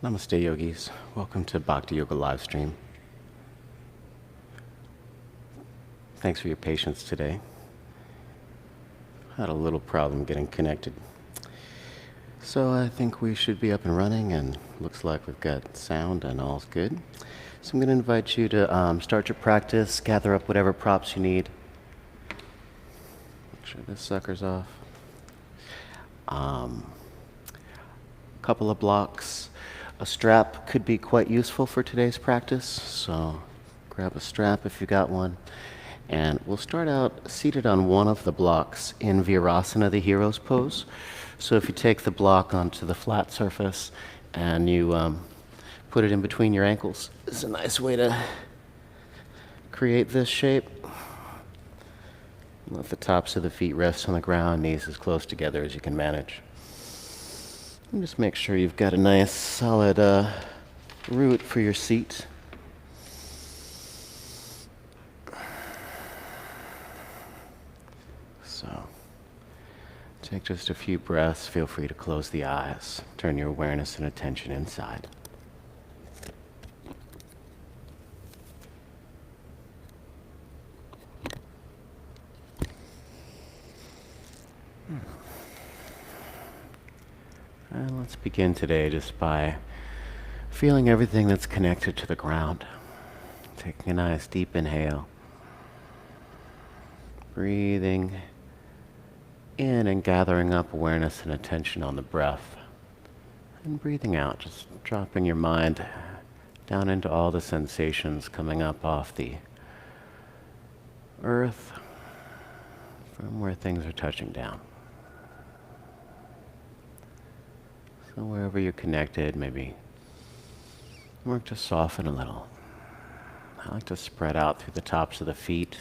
Namaste, yogis. Welcome to Bhakti Yoga Livestream. Thanks for your patience today. Had a little problem getting connected. So I think we should be up and running, and looks like we've got sound and all's good. So I'm going to invite you to start your practice, gather up whatever props you need. Make sure this sucker's off. Couple of blocks. A strap could be quite useful for today's practice, so grab a strap if you got one. And we'll start out seated on one of the blocks in virasana, the hero's pose. So if you take the block onto the flat surface and you put it in between your ankles, it's a nice way to create this shape. Let the tops of the feet rest on the ground, knees as close together as you can manage. And just make sure you've got a nice solid root for your seat. So take just a few breaths. Feel free to close the eyes. Turn your awareness and attention inside. And let's begin today just by feeling everything that's connected to the ground. Taking a nice deep inhale. Breathing in and gathering up awareness and attention on the breath. And breathing out, just dropping your mind down into all the sensations coming up off the earth from where things are touching down. So wherever you're connected, maybe work to soften a little. I like to spread out through the tops of the feet.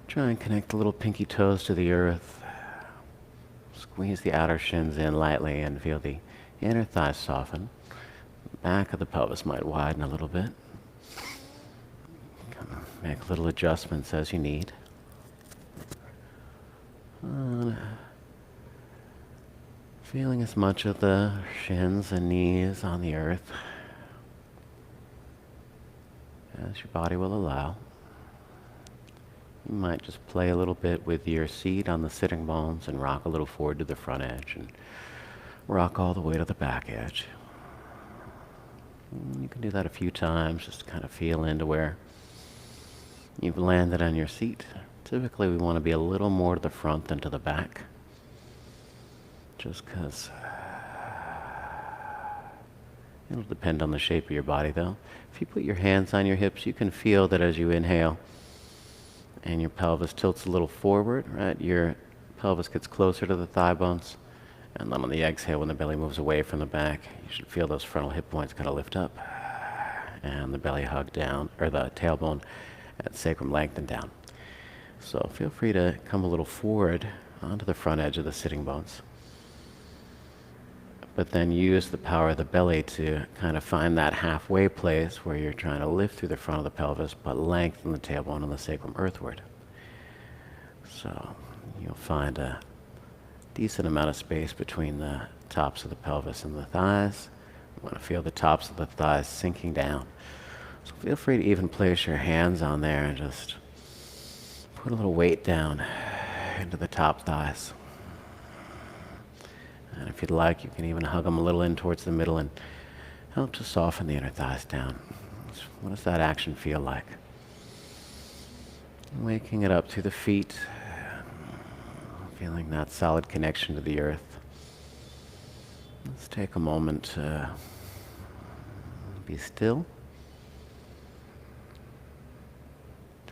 Try and connect the little pinky toes to the earth. Squeeze the outer shins in lightly and feel the inner thighs soften. The back of the pelvis might widen a little bit. Make little adjustments as you need. Feeling as much of the shins and knees on the earth as your body will allow. You might just play a little bit with your seat on the sitting bones and rock a little forward to the front edge and rock all the way to the back edge. You can do that a few times, just to kind of feel into where you've landed on your seat. Typically we want to be a little more to the front than to the back. Just because it'll depend on the shape of your body though. If you put your hands on your hips, you can feel that as you inhale and your pelvis tilts a little forward, right? Your pelvis gets closer to the thigh bones. And then on the exhale, when the belly moves away from the back, you should feel those frontal hip points kind of lift up and the belly hug down, or the tailbone at sacrum lengthen down. So feel free to come a little forward onto the front edge of the sitting bones. But then use the power of the belly to kind of find that halfway place where you're trying to lift through the front of the pelvis, but lengthen the tailbone and the sacrum earthward. So you'll find a decent amount of space between the tops of the pelvis and the thighs. You want to feel the tops of the thighs sinking down. So feel free to even place your hands on there and just put a little weight down into the top thighs. And if you'd like, you can even hug them a little in towards the middle and help to soften the inner thighs down. What does that action feel like? Waking it up through the feet, feeling that solid connection to the earth. Let's take a moment to be still.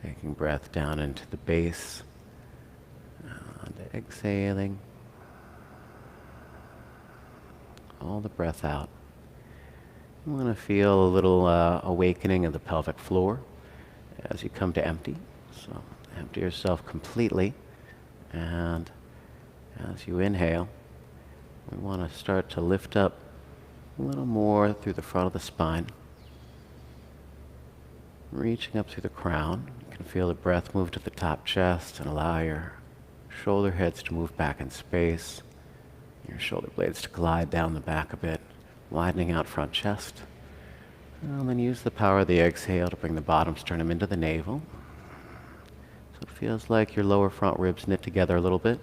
Taking breath down into the base, and exhaling. All the breath out. You want to feel a little awakening of the pelvic floor as you come to empty. So empty yourself completely. And as you inhale, we want to start to lift up a little more through the front of the spine. Reaching up through the crown. You can feel the breath move to the top chest and allow your shoulder heads to move back in space. Your shoulder blades to glide down the back a bit, widening out front chest. And then use the power of the exhale to bring the bottom sternum into the navel. So it feels like your lower front ribs knit together a little bit.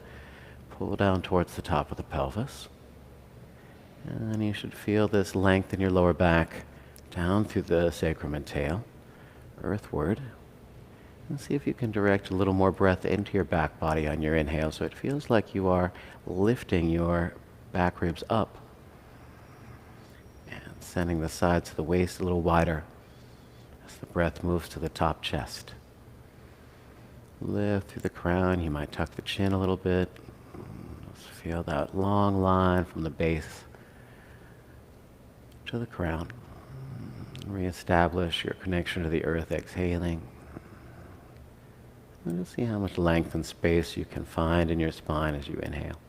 Pull down towards the top of the pelvis. And you should feel this length in your lower back down through the sacrum and tail, earthward. And see if you can direct a little more breath into your back body on your inhale so it feels like you are lifting your back ribs up and sending the sides of the waist a little wider as the breath moves to the top chest. Lift through the crown. You might tuck the chin a little bit. Just feel that long line from the base to the crown. Reestablish your connection to the earth, exhaling. And you'll see how much length and space you can find in your spine as you inhale.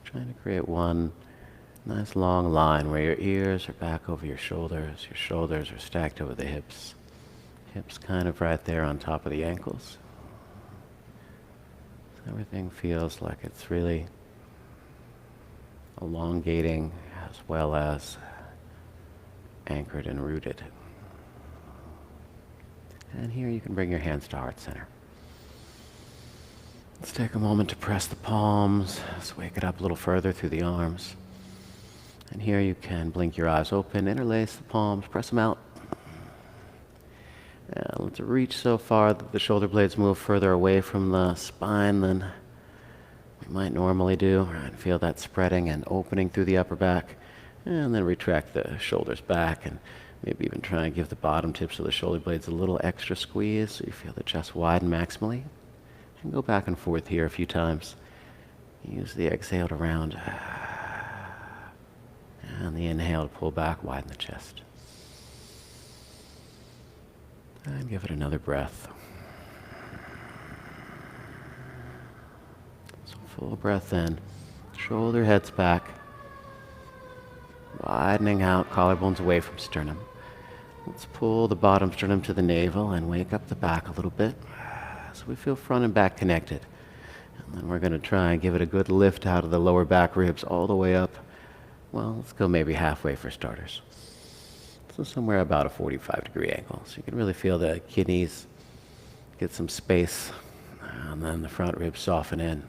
Trying to create one nice long line where your ears are back over your shoulders are stacked over the hips. Hips kind of right there on top of the ankles. So everything feels like it's really elongating as well as anchored and rooted. And here you can bring your hands to heart center. Let's take a moment to press the palms. Let's wake it up a little further through the arms. And here you can blink your eyes open, interlace the palms, press them out. And let's reach so far that the shoulder blades move further away from the spine than we might normally do. And feel that spreading and opening through the upper back. And then retract the shoulders back and maybe even try and give the bottom tips of the shoulder blades a little extra squeeze so you feel the chest widen maximally. And go back and forth here a few times. Use the exhale to round. And the inhale to pull back, widen the chest. And give it another breath. So full breath in. Shoulder heads back. Widening out, collarbones away from sternum. Let's pull the bottom sternum to the navel and wake up the back a little bit so we feel front and back connected. And then we're going to try and give it a good lift out of the lower back ribs all the way up. Well, let's go maybe halfway for starters. So somewhere about a 45-degree angle. So you can really feel the kidneys get some space and then the front ribs soften in.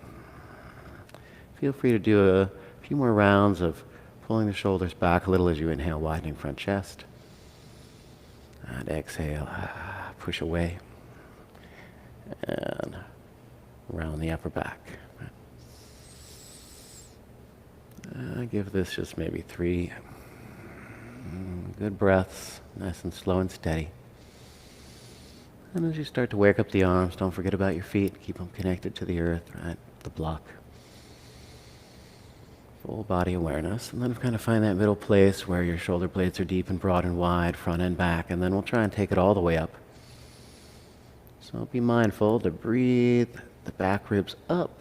Feel free to do a few more rounds of pulling the shoulders back a little as you inhale, widening front chest. And exhale, push away. And round the upper back. Give this just maybe 3 good breaths, nice and slow and steady. And as you start to wake up the arms, don't forget about your feet. Keep them connected to the earth, right? The block. Full body awareness. And then kind of find that middle place where your shoulder blades are deep and broad and wide, front and back. And then we'll try and take it all the way up. So be mindful to breathe the back ribs up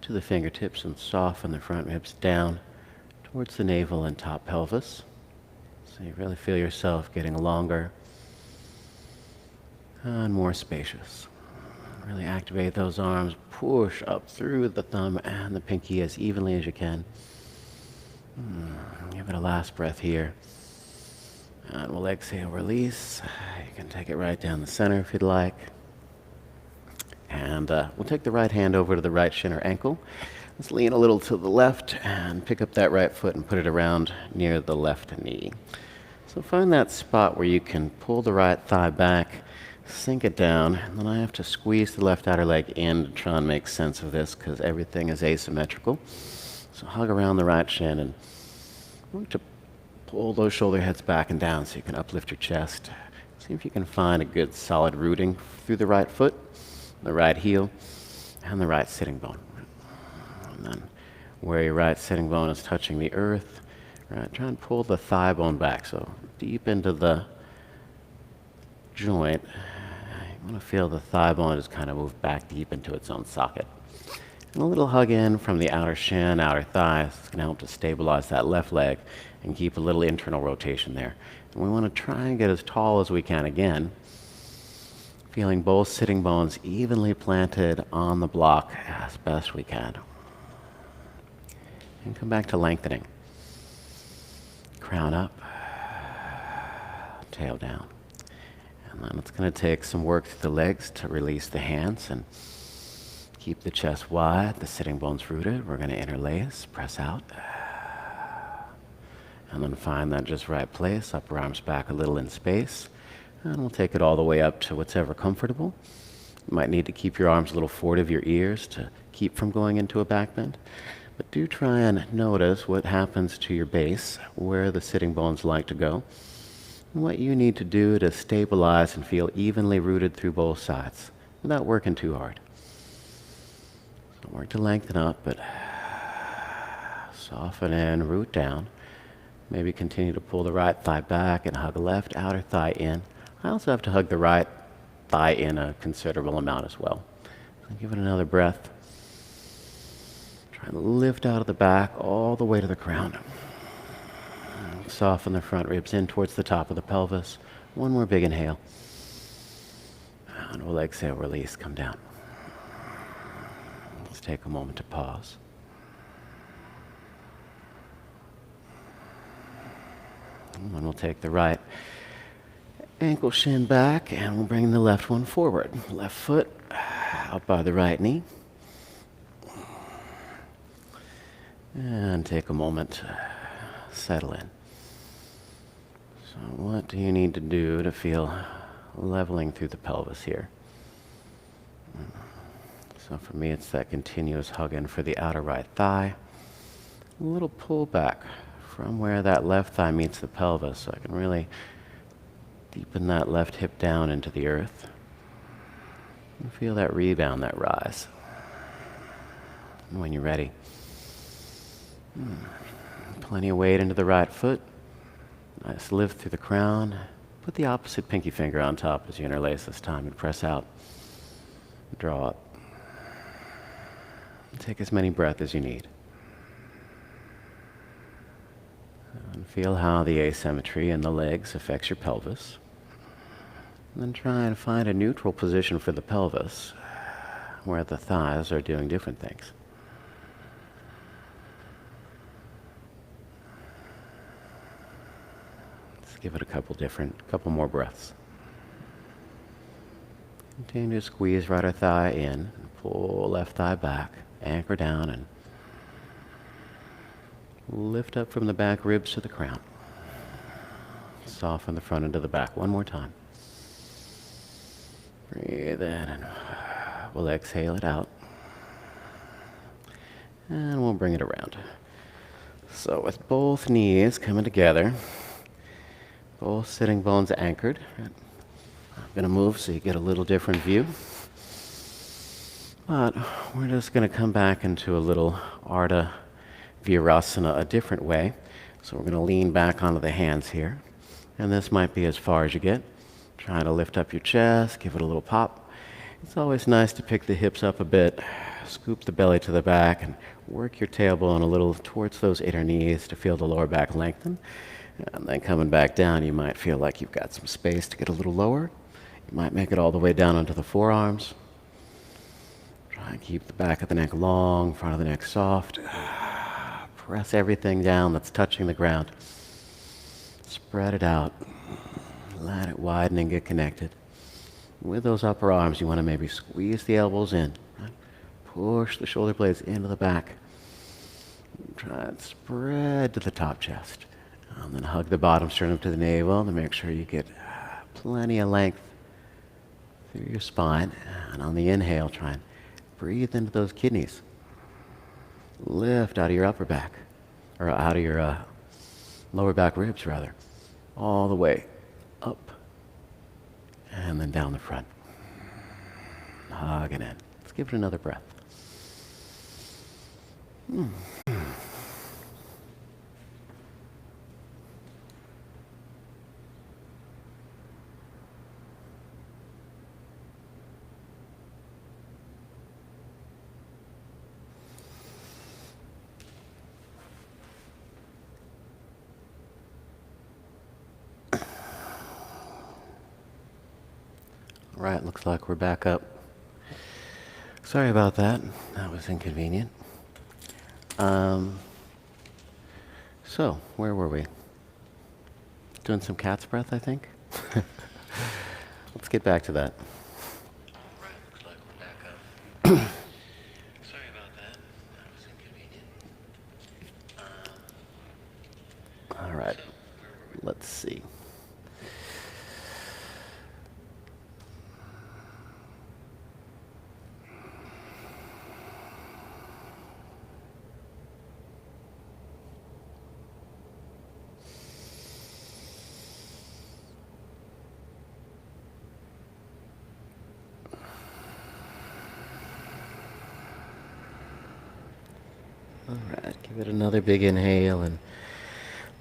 to the fingertips and soften the front ribs down towards the navel and top pelvis. So you really feel yourself getting longer and more spacious. Really activate those arms. Push up through the thumb and the pinky as evenly as you can. Give it a last breath here. And we'll exhale, release. You can take it right down the center if you'd like. And we'll take the right hand over to the right shin or ankle. Let's lean a little to the left and pick up that right foot and put it around near the left knee. So find that spot where you can pull the right thigh back, sink it down, and then I have to squeeze the left outer leg in to try and make sense of this because everything is asymmetrical. So hug around the right shin and look to pull those shoulder heads back and down so you can uplift your chest. See if you can find a good solid rooting through the right foot, the right heel, and the right sitting bone. And then where your right sitting bone is touching the earth, right, try and pull the thigh bone back. So deep into the joint, you want to feel the thigh bone just kind of move back deep into its own socket. And a little hug in from the outer shin, outer thighs. It's going to help to stabilize that left leg and keep a little internal rotation there. And we want to try and get as tall as we can again, feeling both sitting bones evenly planted on the block as best we can. And come back to lengthening. crown up, tail down. And then it's going to take some work through the legs to release the hands and keep the chest wide, the sitting bones rooted. We're going to interlace, press out. And then find that just right place, upper arms back a little in space. And we'll take it all the way up to what's ever comfortable. You might need to keep your arms a little forward of your ears to keep from going into a back bend. But do try and notice what happens to your base, where the sitting bones like to go, and what you need to do to stabilize and feel evenly rooted through both sides without working too hard. Don't work to lengthen up, but soften in, root down. Maybe continue to pull the right thigh back and hug the left outer thigh in. I also have to hug the right thigh in a considerable amount as well. So give it another breath. Try and lift out of the back all the way to the crown. Soften the front ribs in towards the top of the pelvis. One more big inhale. And we'll exhale, release, come down. Let's take a moment to pause. And then we'll take the right ankle shin back and we'll bring the left one forward. Left foot out by the right knee. And take a moment to settle in. So what do you need to do to feel leveling through the pelvis here? So for me, it's that continuous hug in for the outer right thigh. A little pull back from where that left thigh meets the pelvis, so I can really deepen that left hip down into the earth. And feel that rebound, that rise. And when you're ready, plenty of weight into the right foot. Nice lift through the crown. Put the opposite pinky finger on top as you interlace this time and press out. Draw up. Take as many breaths as you need. And feel how the asymmetry in the legs affects your pelvis. And then try and find a neutral position for the pelvis where the thighs are doing different things. Let's give it a couple more breaths. Continue to squeeze right thigh in, pull left thigh back, anchor down, and lift up from the back ribs to the crown. Soften the front into the back one more time. Breathe in and we'll exhale it out. And we'll bring it around. So with both knees coming together, both sitting bones anchored. I'm going to move so you get a little different view. But we're just going to come back into a little Ardha virasana a different way. So we're going to lean back onto the hands here. And this might be as far as you get. Trying to lift up your chest, give it a little pop. It's always nice to pick the hips up a bit, scoop the belly to the back, and work your tailbone a little towards those inner knees to feel the lower back lengthen. And then coming back down, you might feel like you've got some space to get a little lower. You might make it all the way down onto the forearms. Try and keep the back of the neck long, front of the neck soft. Press everything down that's touching the ground. Spread it out. Let it widen and get connected. With those upper arms, you want to maybe squeeze the elbows in. Right? Push the shoulder blades into the back. Try and spread to the top chest. And then hug the bottom sternum to the navel to make sure you get plenty of length through your spine. And on the inhale, try and breathe into those kidneys. Lift out of your upper back, or out of your lower back ribs, rather, all the way up and then down the front. Hug it in. Let's give it another breath. Right, looks like we're back up. Sorry about that. That was inconvenient. So, where were we? Doing some cat's breath, I think. Let's get back to that. Right, looks like we're back up. Sorry about that. That was inconvenient. All right, let's see. All right, give it another big inhale, and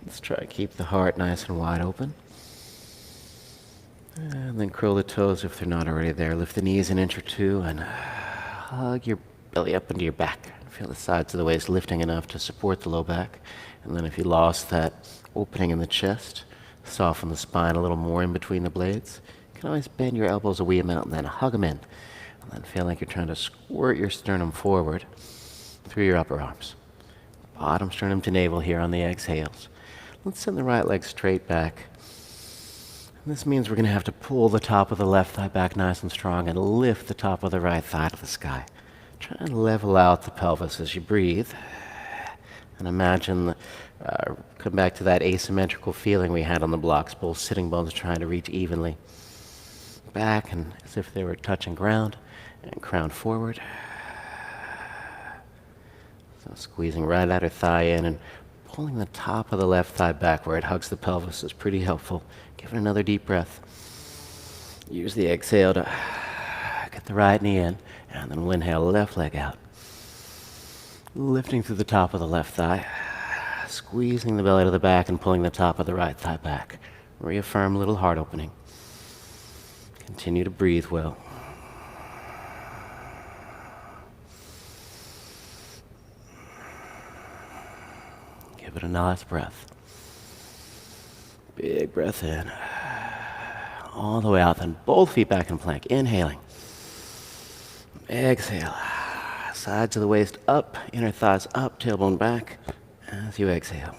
let's try to keep the heart nice and wide open. And then curl the toes if they're not already there. Lift the knees an inch or two and hug your belly up into your back. Feel the sides of the waist lifting enough to support the low back. And then if you lost that opening in the chest, soften the spine a little more in between the blades. You can always bend your elbows a wee amount and then hug them in. And then feel like you're trying to squirt your sternum forward through your upper arms. Bottom sternum to navel here on the exhales. Let's send the right leg straight back. And this means we're going to have to pull the top of the left thigh back nice and strong and lift the top of the right thigh to the sky. Try and level out the pelvis as you breathe. And imagine, come back to that asymmetrical feeling we had on the blocks, both sitting bones trying to reach evenly back and as if they were touching ground, and crown forward. So squeezing right outer thigh in and pulling the top of the left thigh back where it hugs the pelvis is pretty helpful. Give it another deep breath. Use the exhale to get the right knee in, and then we'll inhale left leg out. Lifting through the top of the left thigh, squeezing the belly to the back and pulling the top of the right thigh back. Reaffirm a little heart opening. Continue to breathe well. Give it a nice breath. Big breath in. All the way out, then both feet back in plank. Inhaling. Exhale. Sides of the waist up, inner thighs up, tailbone back as you exhale.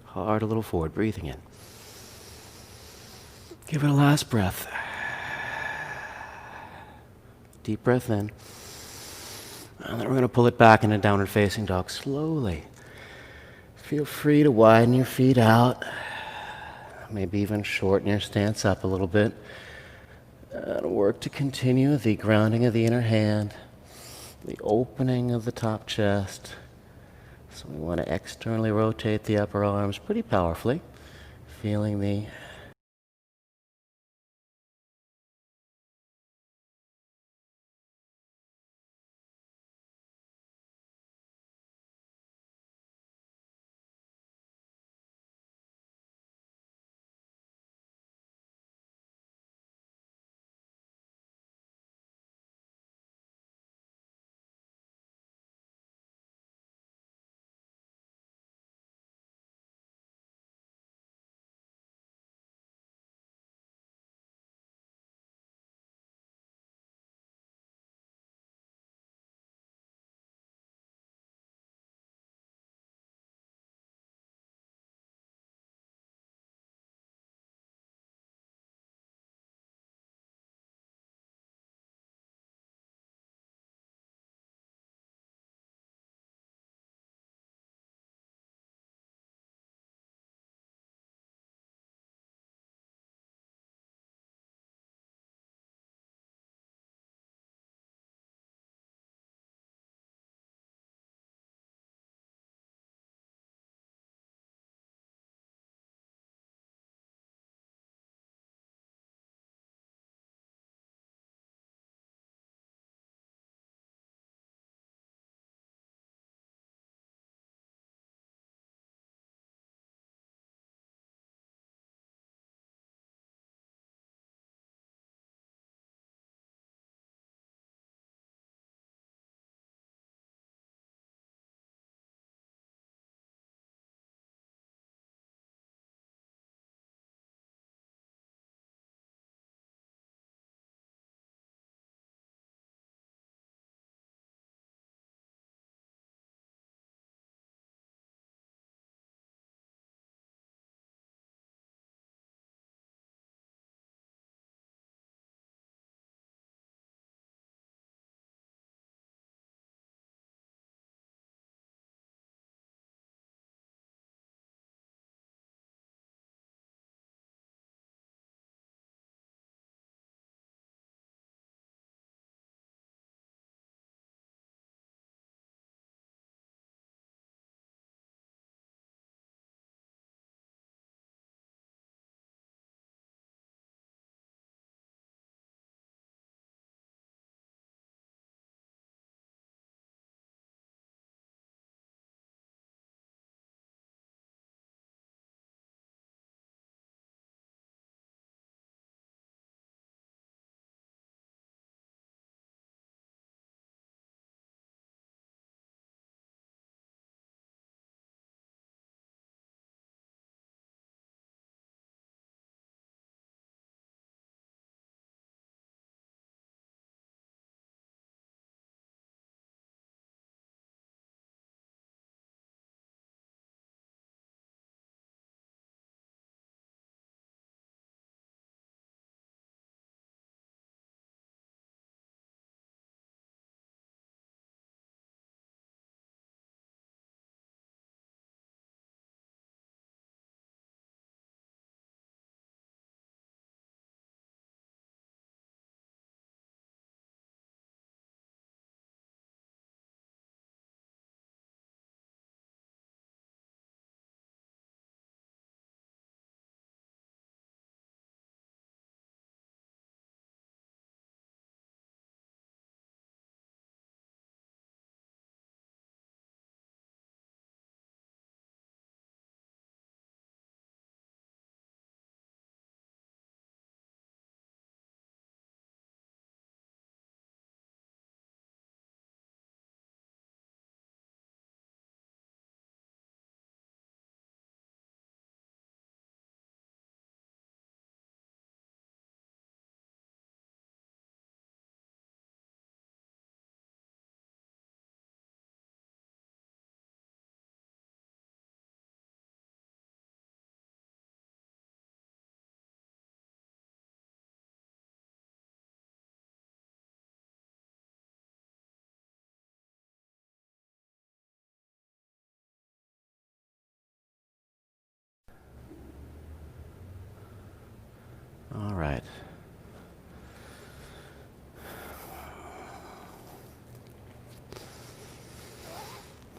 Heart a little forward, breathing in. Give it a last breath. Deep breath in. And then we're going to pull it back into downward facing dog slowly. Feel free to widen your feet out. Maybe even shorten your stance up a little bit. And work to continue the grounding of the inner hand, the opening of the top chest. So we want to externally rotate the upper arms pretty powerfully, feeling the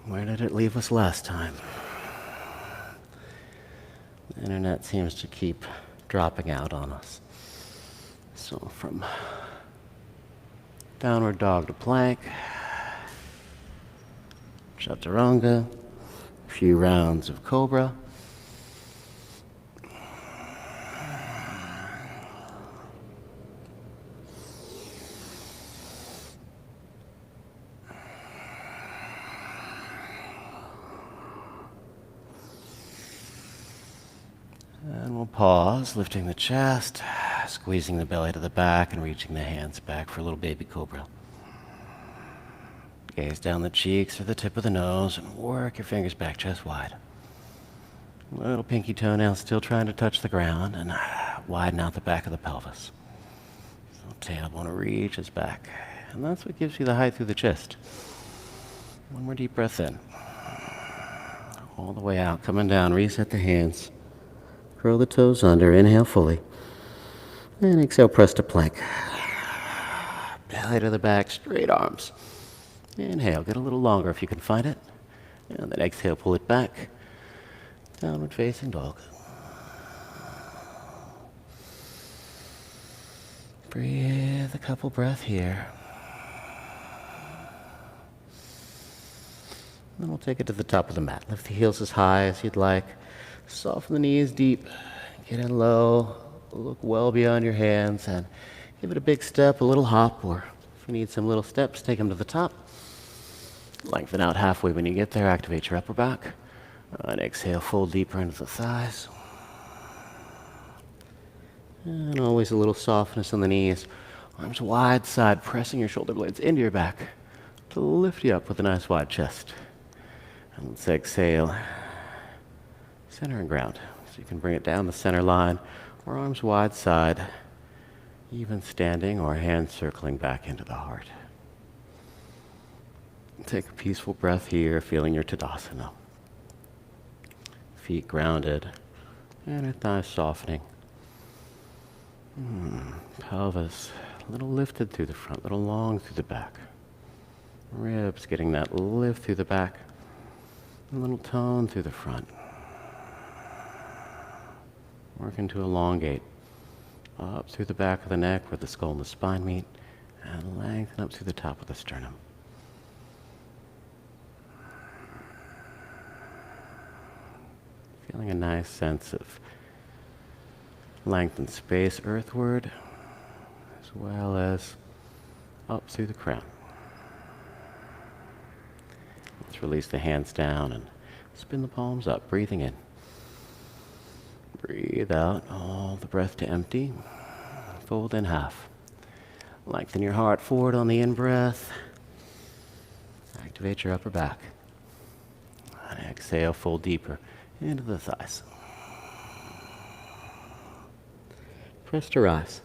Where did it leave us last time? The internet seems to keep dropping out on us. So from downward dog to plank, chaturanga, a few rounds of cobra. And we'll pause, lifting the chest, squeezing the belly to the back, and reaching the hands back for a little baby cobra. Gaze down the cheeks or the tip of the nose, and work your fingers back chest wide. Little pinky toenail still trying to touch the ground, and widen out the back of the pelvis. So tailbone reaches back, and that's what gives you the height through the chest. One more deep breath in. All the way out, coming down, reset the hands. Curl the toes under, inhale fully. And exhale, press to plank. Belly to the back, straight arms. Inhale, get a little longer if you can find it. And then exhale, pull it back. Downward facing dog. Breathe a couple breaths here. Then we'll take it to the top of the mat. Lift the heels as high as you'd like. Soften the knees deep. Get in low. Look well beyond your hands and give it a big step, a little hop, or if you need some little steps, take them to the top. Lengthen out halfway when you get there. Activate your upper back. And exhale, fold deeper into the thighs. And always a little softness in the knees. Arms wide side, pressing your shoulder blades into your back to lift you up with a nice wide chest. And let's exhale. Center and ground. So you can bring it down the center line, or arms wide side, even standing, or hands circling back into the heart. Take a peaceful breath here, feeling your Tadasana. Feet grounded, and your thighs softening. Pelvis a little lifted through the front, a little long through the back. Ribs getting that lift through the back, a little tone through the front. Working to elongate up through the back of the neck where the skull and the spine meet, and lengthen up through the top of the sternum. Feeling a nice sense of length and space earthward, as well as up through the crown. Let's release the hands down and spin the palms up, breathing in. Breathe out all the breath to empty. Fold in half. Lengthen your heart forward on the in-breath. Activate your upper back. And exhale, fold deeper into the thighs. Press to rise.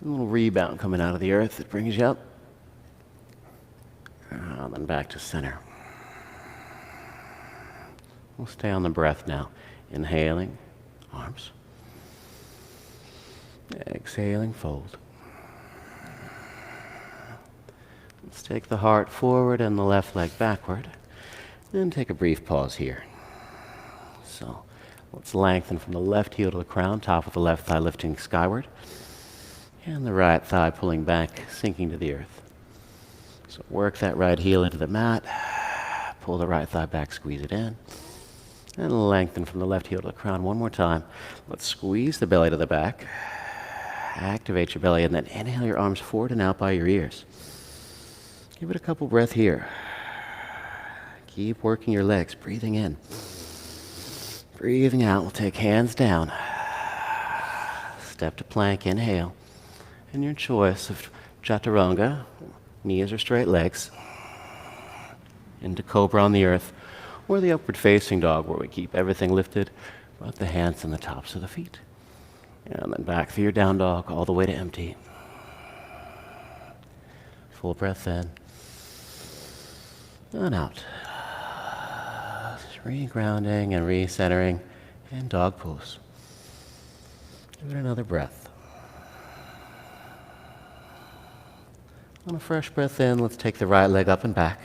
A little rebound coming out of the earth that brings you up. And then back to center. We'll stay on the breath now. Inhaling, arms. Exhaling, fold. Let's take the heart forward and the left leg backward. Then take a brief pause here. So let's lengthen from the left heel to the crown, top of the left thigh lifting skyward. And the right thigh pulling back, sinking to the earth. So work that right heel into the mat. Pull the right thigh back, squeeze it in. And lengthen from the left heel to the crown one more time. Let's squeeze the belly to the back. Activate your belly and then inhale your arms forward and out by your ears. Give it a couple breaths here. Keep working your legs, breathing in. Breathing out, we'll take hands down. Step to plank, inhale. And your choice of chaturanga, knees or straight legs, into cobra on the earth, or the upward facing dog where we keep everything lifted but the hands and the tops of the feet. And then back through your down dog all the way to empty. Full breath in and out. Re-grounding and re-centering in dog pose. Give it another breath. On a fresh breath in, let's take the right leg up and back.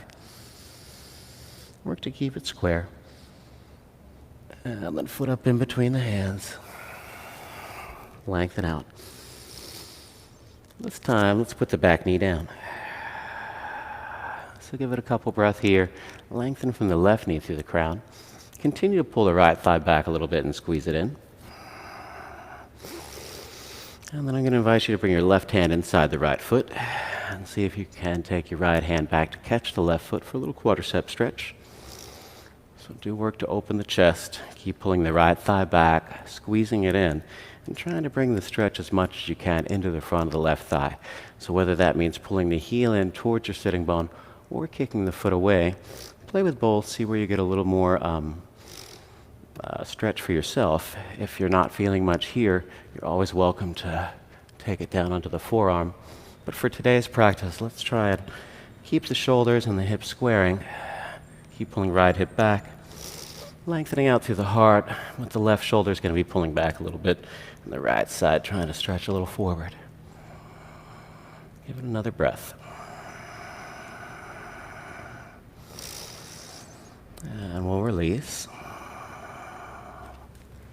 Work to keep it square. And then foot up in between the hands. Lengthen out. This time, let's put the back knee down. So give it a couple breaths here. Lengthen from the left knee through the crown. Continue to pull the right thigh back a little bit and squeeze it in. And then I'm going to invite you to bring your left hand inside the right foot and see if you can take your right hand back to catch the left foot for a little quadricep stretch. So do work to open the chest. Keep pulling the right thigh back, squeezing it in, and trying to bring the stretch as much as you can into the front of the left thigh. So whether that means pulling the heel in towards your sitting bone or kicking the foot away, play with both, see where you get a little more stretch for yourself. If you're not feeling much here, you're always welcome to take it down onto the forearm. But for today's practice, let's try it. Keep the shoulders and the hips squaring. Keep pulling right hip back. Lengthening out through the heart, with the left shoulder is going to be pulling back a little bit, and the right side trying to stretch a little forward. Give it another breath. And we'll release.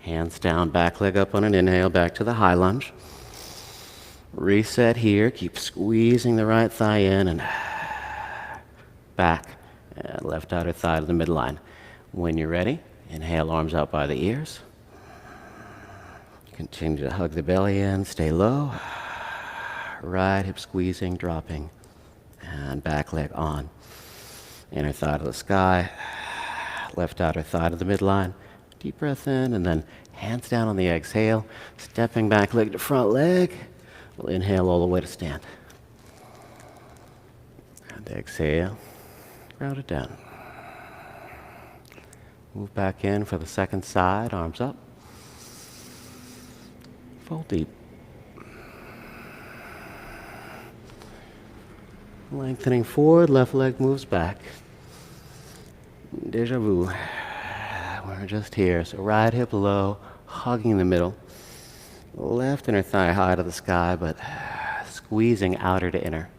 Hands down, back leg up on an inhale, back to the high lunge. Reset here, keep squeezing the right thigh in and back, and left outer thigh to the midline. When you're ready, inhale, arms out by the ears. Continue to hug the belly in, stay low. Right hip squeezing, dropping, and back leg on. Inner thigh to the sky, left outer thigh to the midline. Deep breath in, and then hands down on the exhale, stepping back leg to front leg. We'll inhale all the way to stand. And exhale, ground it down. Move back in for the second side, arms up. Fold deep. Lengthening forward, left leg moves back. Deja vu. We're just here. So right hip low, hugging the middle. Left inner thigh high to the sky, but squeezing outer to inner.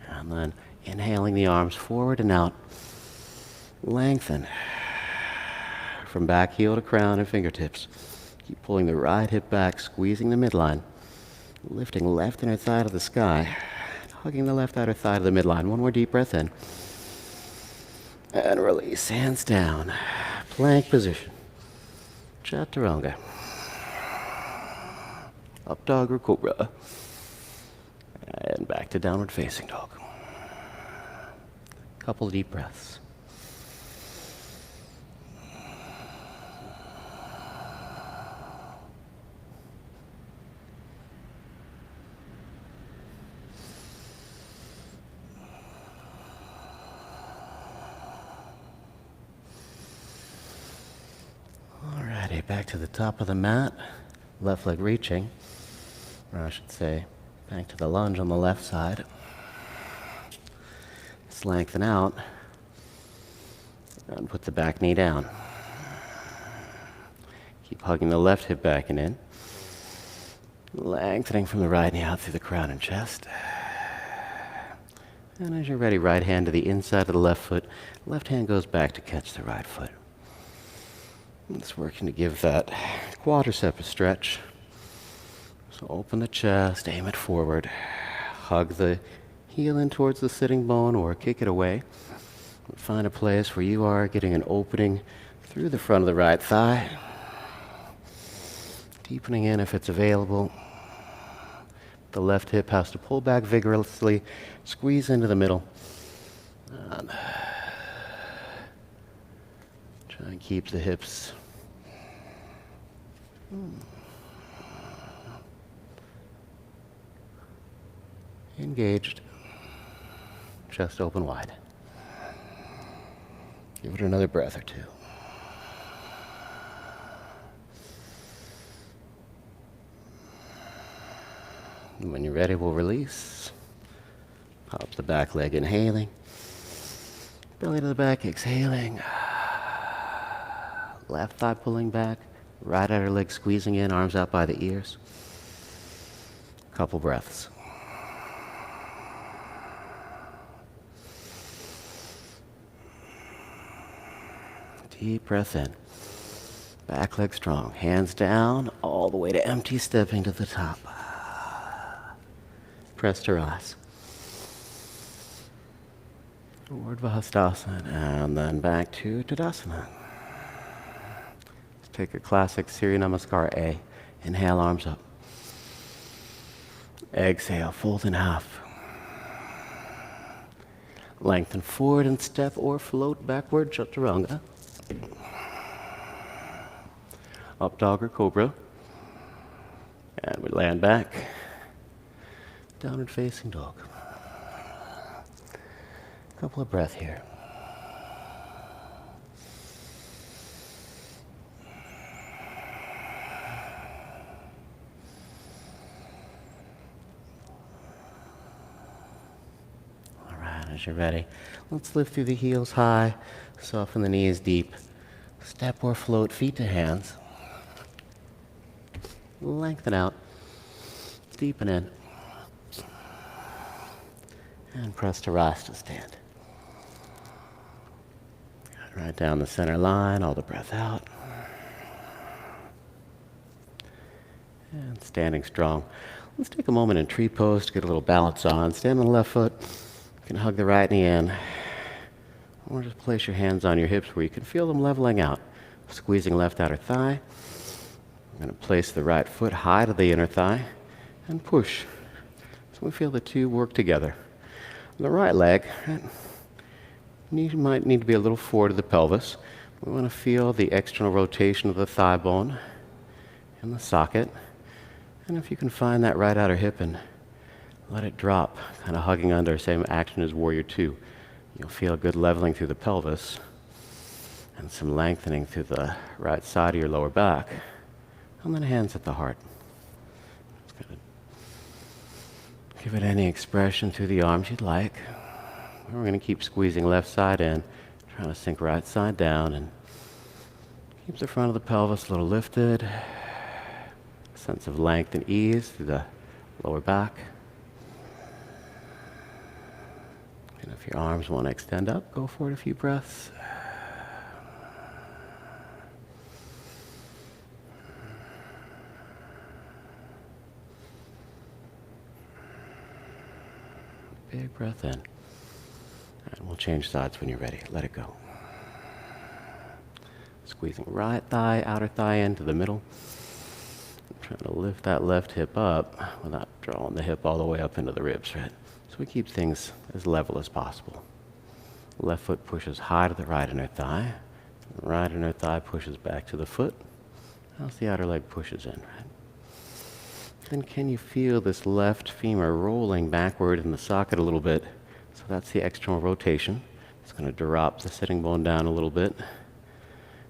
And then inhaling the arms forward and out. Lengthen. From back heel to crown and fingertips. Keep pulling the right hip back, squeezing the midline. Lifting left inner thigh to the sky. Hugging the left outer thigh to the midline. One more deep breath in. And release. Hands down. Plank position. Chaturanga. Up dog or cobra. And back to downward facing dog. Couple deep breaths. Alrighty, back to the top of the mat. Left leg reaching, or I should say, back to the lunge on the left side. Let's lengthen out and put the back knee down. Keep hugging the left hip back and in. Lengthening from the right knee out through the crown and chest. And as you're ready, right hand to the inside of the left foot. Left hand goes back to catch the right foot. It's working to give that quadricep a stretch. So open the chest, aim it forward. Hug the heel in towards the sitting bone or kick it away. Find a place where you are getting an opening through the front of the right thigh. Deepening in if it's available. The left hip has to pull back vigorously, squeeze into the middle. And try and keep the hips engaged, chest open wide. Give it another breath or two. And when you're ready, we'll release. Pop the back leg, inhaling. Belly to the back, exhaling. Left thigh pulling back. Right outer leg squeezing in, arms out by the ears. Couple breaths. Deep breath in. Back leg strong. Hands down, all the way to empty, stepping to the top. Press to rise. Urdhva and then back to Tadasana. Let's take a classic Surya Namaskar A. Inhale, arms up. Exhale, fold in half. Lengthen forward and step or float backward, Chaturanga. Up dog or cobra. And we land back. Downward facing dog. Couple of breath here. All right, as you're ready, let's lift through the heels high, soften the knees deep. Step or float, feet to hands. Lengthen out, deepen in, and press to rise to stand. Right down the center line, all the breath out. And standing strong. Let's take a moment in tree pose to get a little balance on. Stand on the left foot. You can hug the right knee in. Or just place your hands on your hips where you can feel them leveling out. Squeezing left outer thigh. I'm going to place the right foot high to the inner thigh and push. So we feel the two work together. On the right leg, you might need to be a little forward of the pelvis. We want to feel the external rotation of the thigh bone and the socket. And if you can find that right outer hip and let it drop, kind of hugging under, same action as Warrior Two. You'll feel a good leveling through the pelvis and some lengthening through the right side of your lower back. And then hands at the heart. Just gonna give it any expression through the arms you'd like. We're going to keep squeezing left side in, trying to sink right side down, and keep the front of the pelvis a little lifted. Sense of length and ease through the lower back. And if your arms want to extend up, go for it a few breaths. Big breath in. And we'll change sides when you're ready. Let it go. Squeezing right thigh, outer thigh into the middle. Trying to lift that left hip up without drawing the hip all the way up into the ribs, right? So we keep things as level as possible. Left foot pushes high to the right inner thigh. Right inner thigh pushes back to the foot. As the outer leg pushes in, right? Then can you feel this left femur rolling backward in the socket a little bit? So that's the external rotation. It's going to drop the sitting bone down a little bit.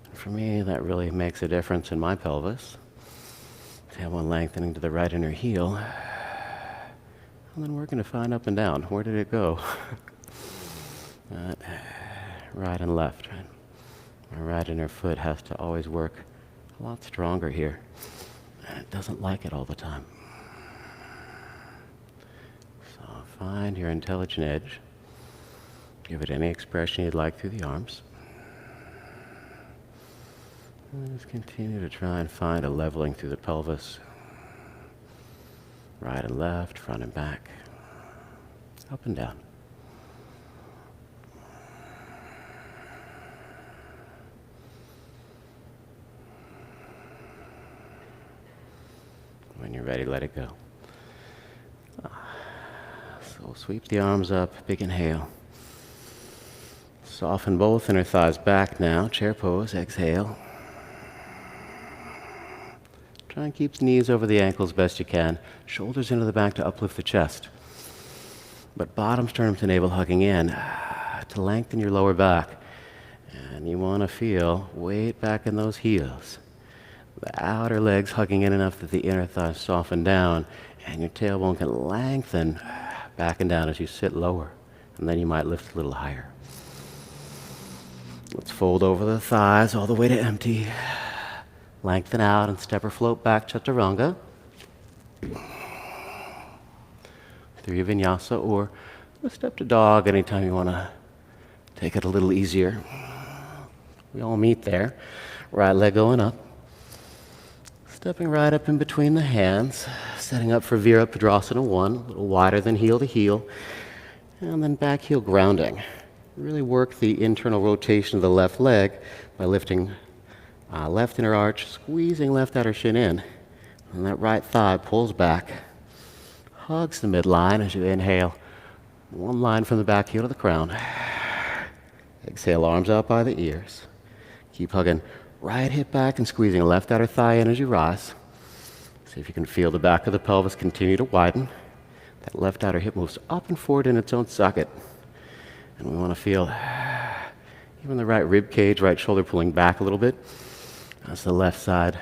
And for me, that really makes a difference in my pelvis. Tailbone lengthening to the right inner heel. And then we're going to find up and down. Where did it go? Right and left. Right? My right inner foot has to always work a lot stronger here. It doesn't like it all the time. So find your intelligent edge. Give it any expression you'd like through the arms. And just continue to try and find a leveling through the pelvis. Right and left, front and back. Up and down. When you're ready, let it go. So sweep the arms up, big inhale. Soften both inner thighs back now, chair pose, exhale. Try and keep the knees over the ankles best you can. Shoulders into the back to uplift the chest. But bottom sternum to navel hugging in to lengthen your lower back. And you want to feel weight back in those heels. The outer legs hugging in enough that the inner thighs soften down and your tailbone can lengthen back and down as you sit lower. And then you might lift a little higher. Let's fold over the thighs all the way to empty. Lengthen out and step or float back, Chaturanga. Through your Vinyasa or a step to dog anytime you want to take it a little easier. We all meet there. Right leg going up. Stepping right up in between the hands, setting up for virasana 1, a little wider than heel to heel, and then back heel grounding. Really work the internal rotation of the left leg by lifting left inner arch, squeezing left outer shin in, and that right thigh pulls back, hugs the midline as you inhale. One line from the back heel to the crown. Exhale, arms out by the ears. Keep hugging right hip back and squeezing left outer thigh in as you rise. See if you can feel the back of the pelvis continue to widen. That left outer hip moves up and forward in its own socket. And we want to feel even the right rib cage, right shoulder pulling back a little bit as the left side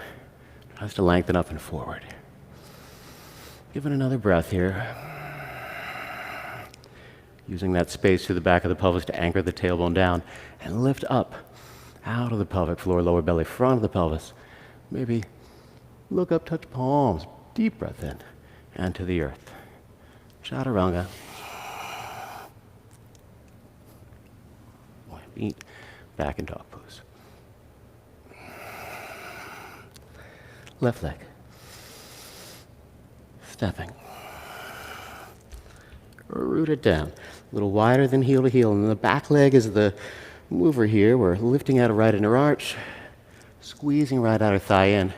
tries to lengthen up and forward. Give it another breath here. Using that space through the back of the pelvis to anchor the tailbone down and lift up out of the pelvic floor, lower belly, front of the pelvis. Maybe look up, touch palms. Deep breath in and to the earth. Chaturanga. Feet back in dog pose. Left leg. Stepping. Root it down. A little wider than heel to heel. And the back leg is the mover here. We're lifting out a right inner arch, squeezing right outer thigh in,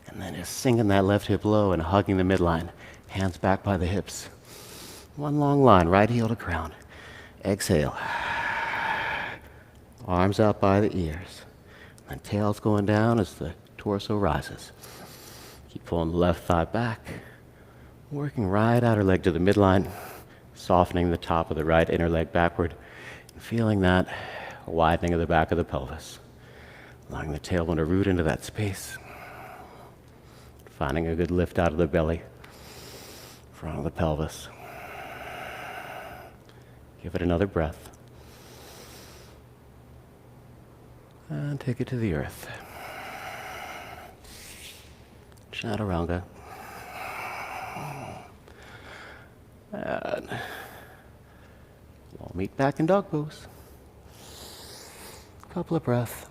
and then just sinking that left hip low and hugging the midline. Hands back by the hips. One long line, right heel to crown. Exhale. Arms out by the ears. And tail's going down as the torso rises. Keep pulling the left thigh back. Working right outer leg to the midline. Softening the top of the right inner leg backward. And feeling that widening of the back of the pelvis. Allowing the tailbone to root into that space. Finding a good lift out of the belly. Front of the pelvis. Give it another breath. And take it to the earth. Chaturanga. And we'll meet back in dog pose. Couple of breaths.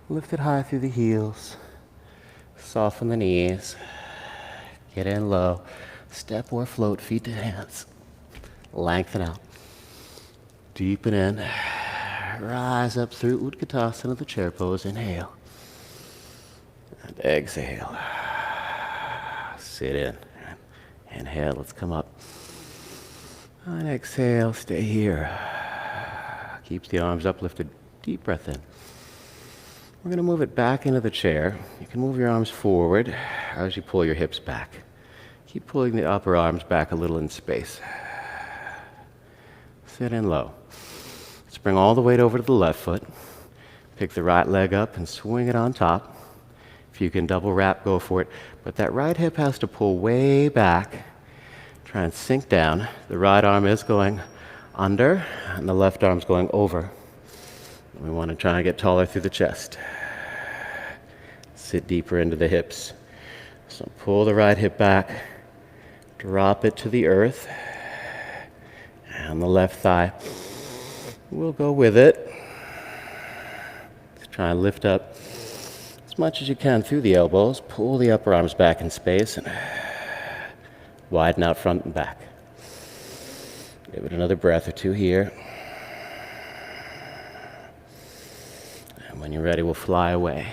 Lift it high through the heels. Soften the knees. Get in low. Step or float, feet to hands. Lengthen out. Deepen in. Rise up through Utkatasana, the chair pose. Inhale. And exhale. Sit in. Inhale, let's come up. And exhale, stay here. Keep the arms uplifted. Deep breath in. We're going to move it back into the chair. You can move your arms forward as you pull your hips back. Keep pulling the upper arms back a little in space. Sit in low. Let's bring all the weight over to the left foot. Pick the right leg up and swing it on top. If you can double wrap, go for it. But that right hip has to pull way back. Try and sink down. The right arm is going under, and the left arm's going over. We want to try and get taller through the chest. Sit deeper into the hips. So pull the right hip back, drop it to the earth, and the left thigh will go with it. Let's try and lift up as much as you can through the elbows. Pull the upper arms back in space and widen out front and back. Give it another breath or two here. When you're ready, we'll fly away.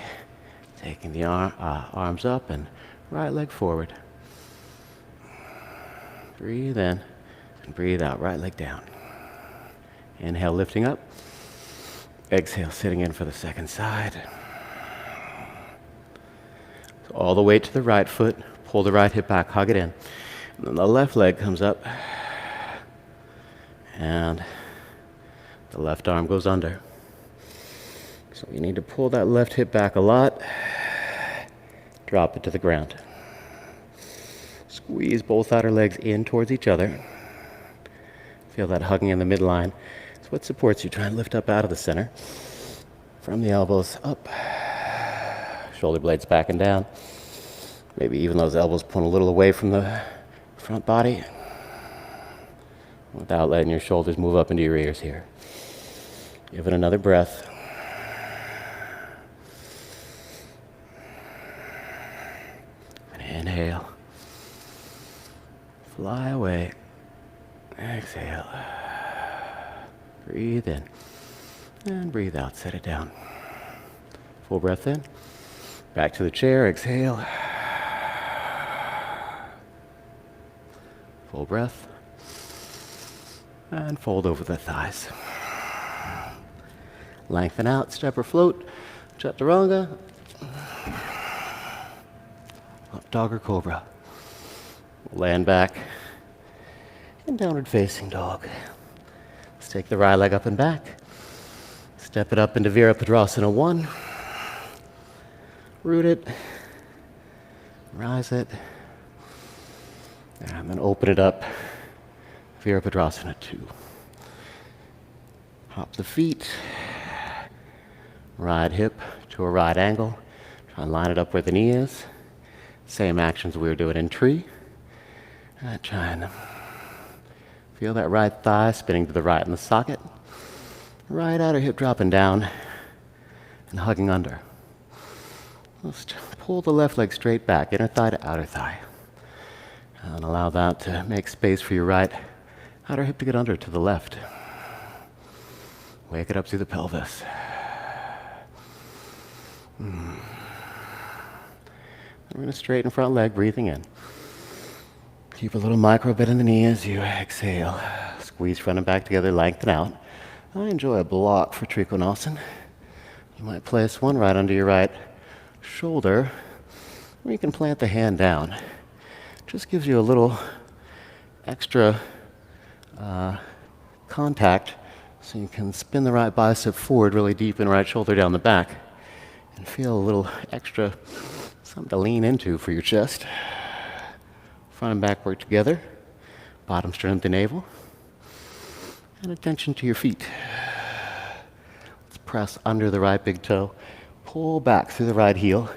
Taking the arms up and right leg forward. Breathe in and breathe out. Right leg down. Inhale, lifting up. Exhale, sitting in for the second side. So all the weight to the right foot. Pull the right hip back, hug it in. And then the left leg comes up. And the left arm goes under. So you need to pull that left hip back a lot. Drop it to the ground. Squeeze both outer legs in towards each other. Feel that hugging in the midline. It's what supports you. Try and lift up out of the center. From the elbows up, shoulder blades back and down. Maybe even those elbows pull a little away from the front body without letting your shoulders move up into your ears here. Give it another breath. And inhale. Fly away. Exhale. Breathe in. And breathe out. Set it down. Full breath in. Back to the chair. Exhale. Full breath. And fold over the thighs. Lengthen out, step or float. Chaturanga. Up dog or cobra. Land back. And downward facing dog. Let's take the right leg up and back. Step it up into virasana 1. Root it. Rise it. And then open it up. Virasana 2. Hop the feet. Right hip to a right angle. Try and line it up where the knee is. Same actions we were doing in tree. Try and feel that right thigh spinning to the right in the socket. Right outer hip dropping down and hugging under. Just pull the left leg straight back, inner thigh to outer thigh. And allow that to make space for your right outer hip to get under to the left. Wake it up through the pelvis. We're going to straighten front leg, breathing in. Keep a little micro bend in the knee as you exhale. Squeeze front and back together, lengthen out. I enjoy a block for Trikonasana. You might place one right under your right shoulder, or you can plant the hand down. Just gives you a little extra contact so you can spin the right bicep forward really deep and right shoulder down the back and feel a little extra something to lean into for your chest. Front and back work together. Bottom straighten the navel. And attention to your feet. Let's press under the right big toe. Pull back through the right heel.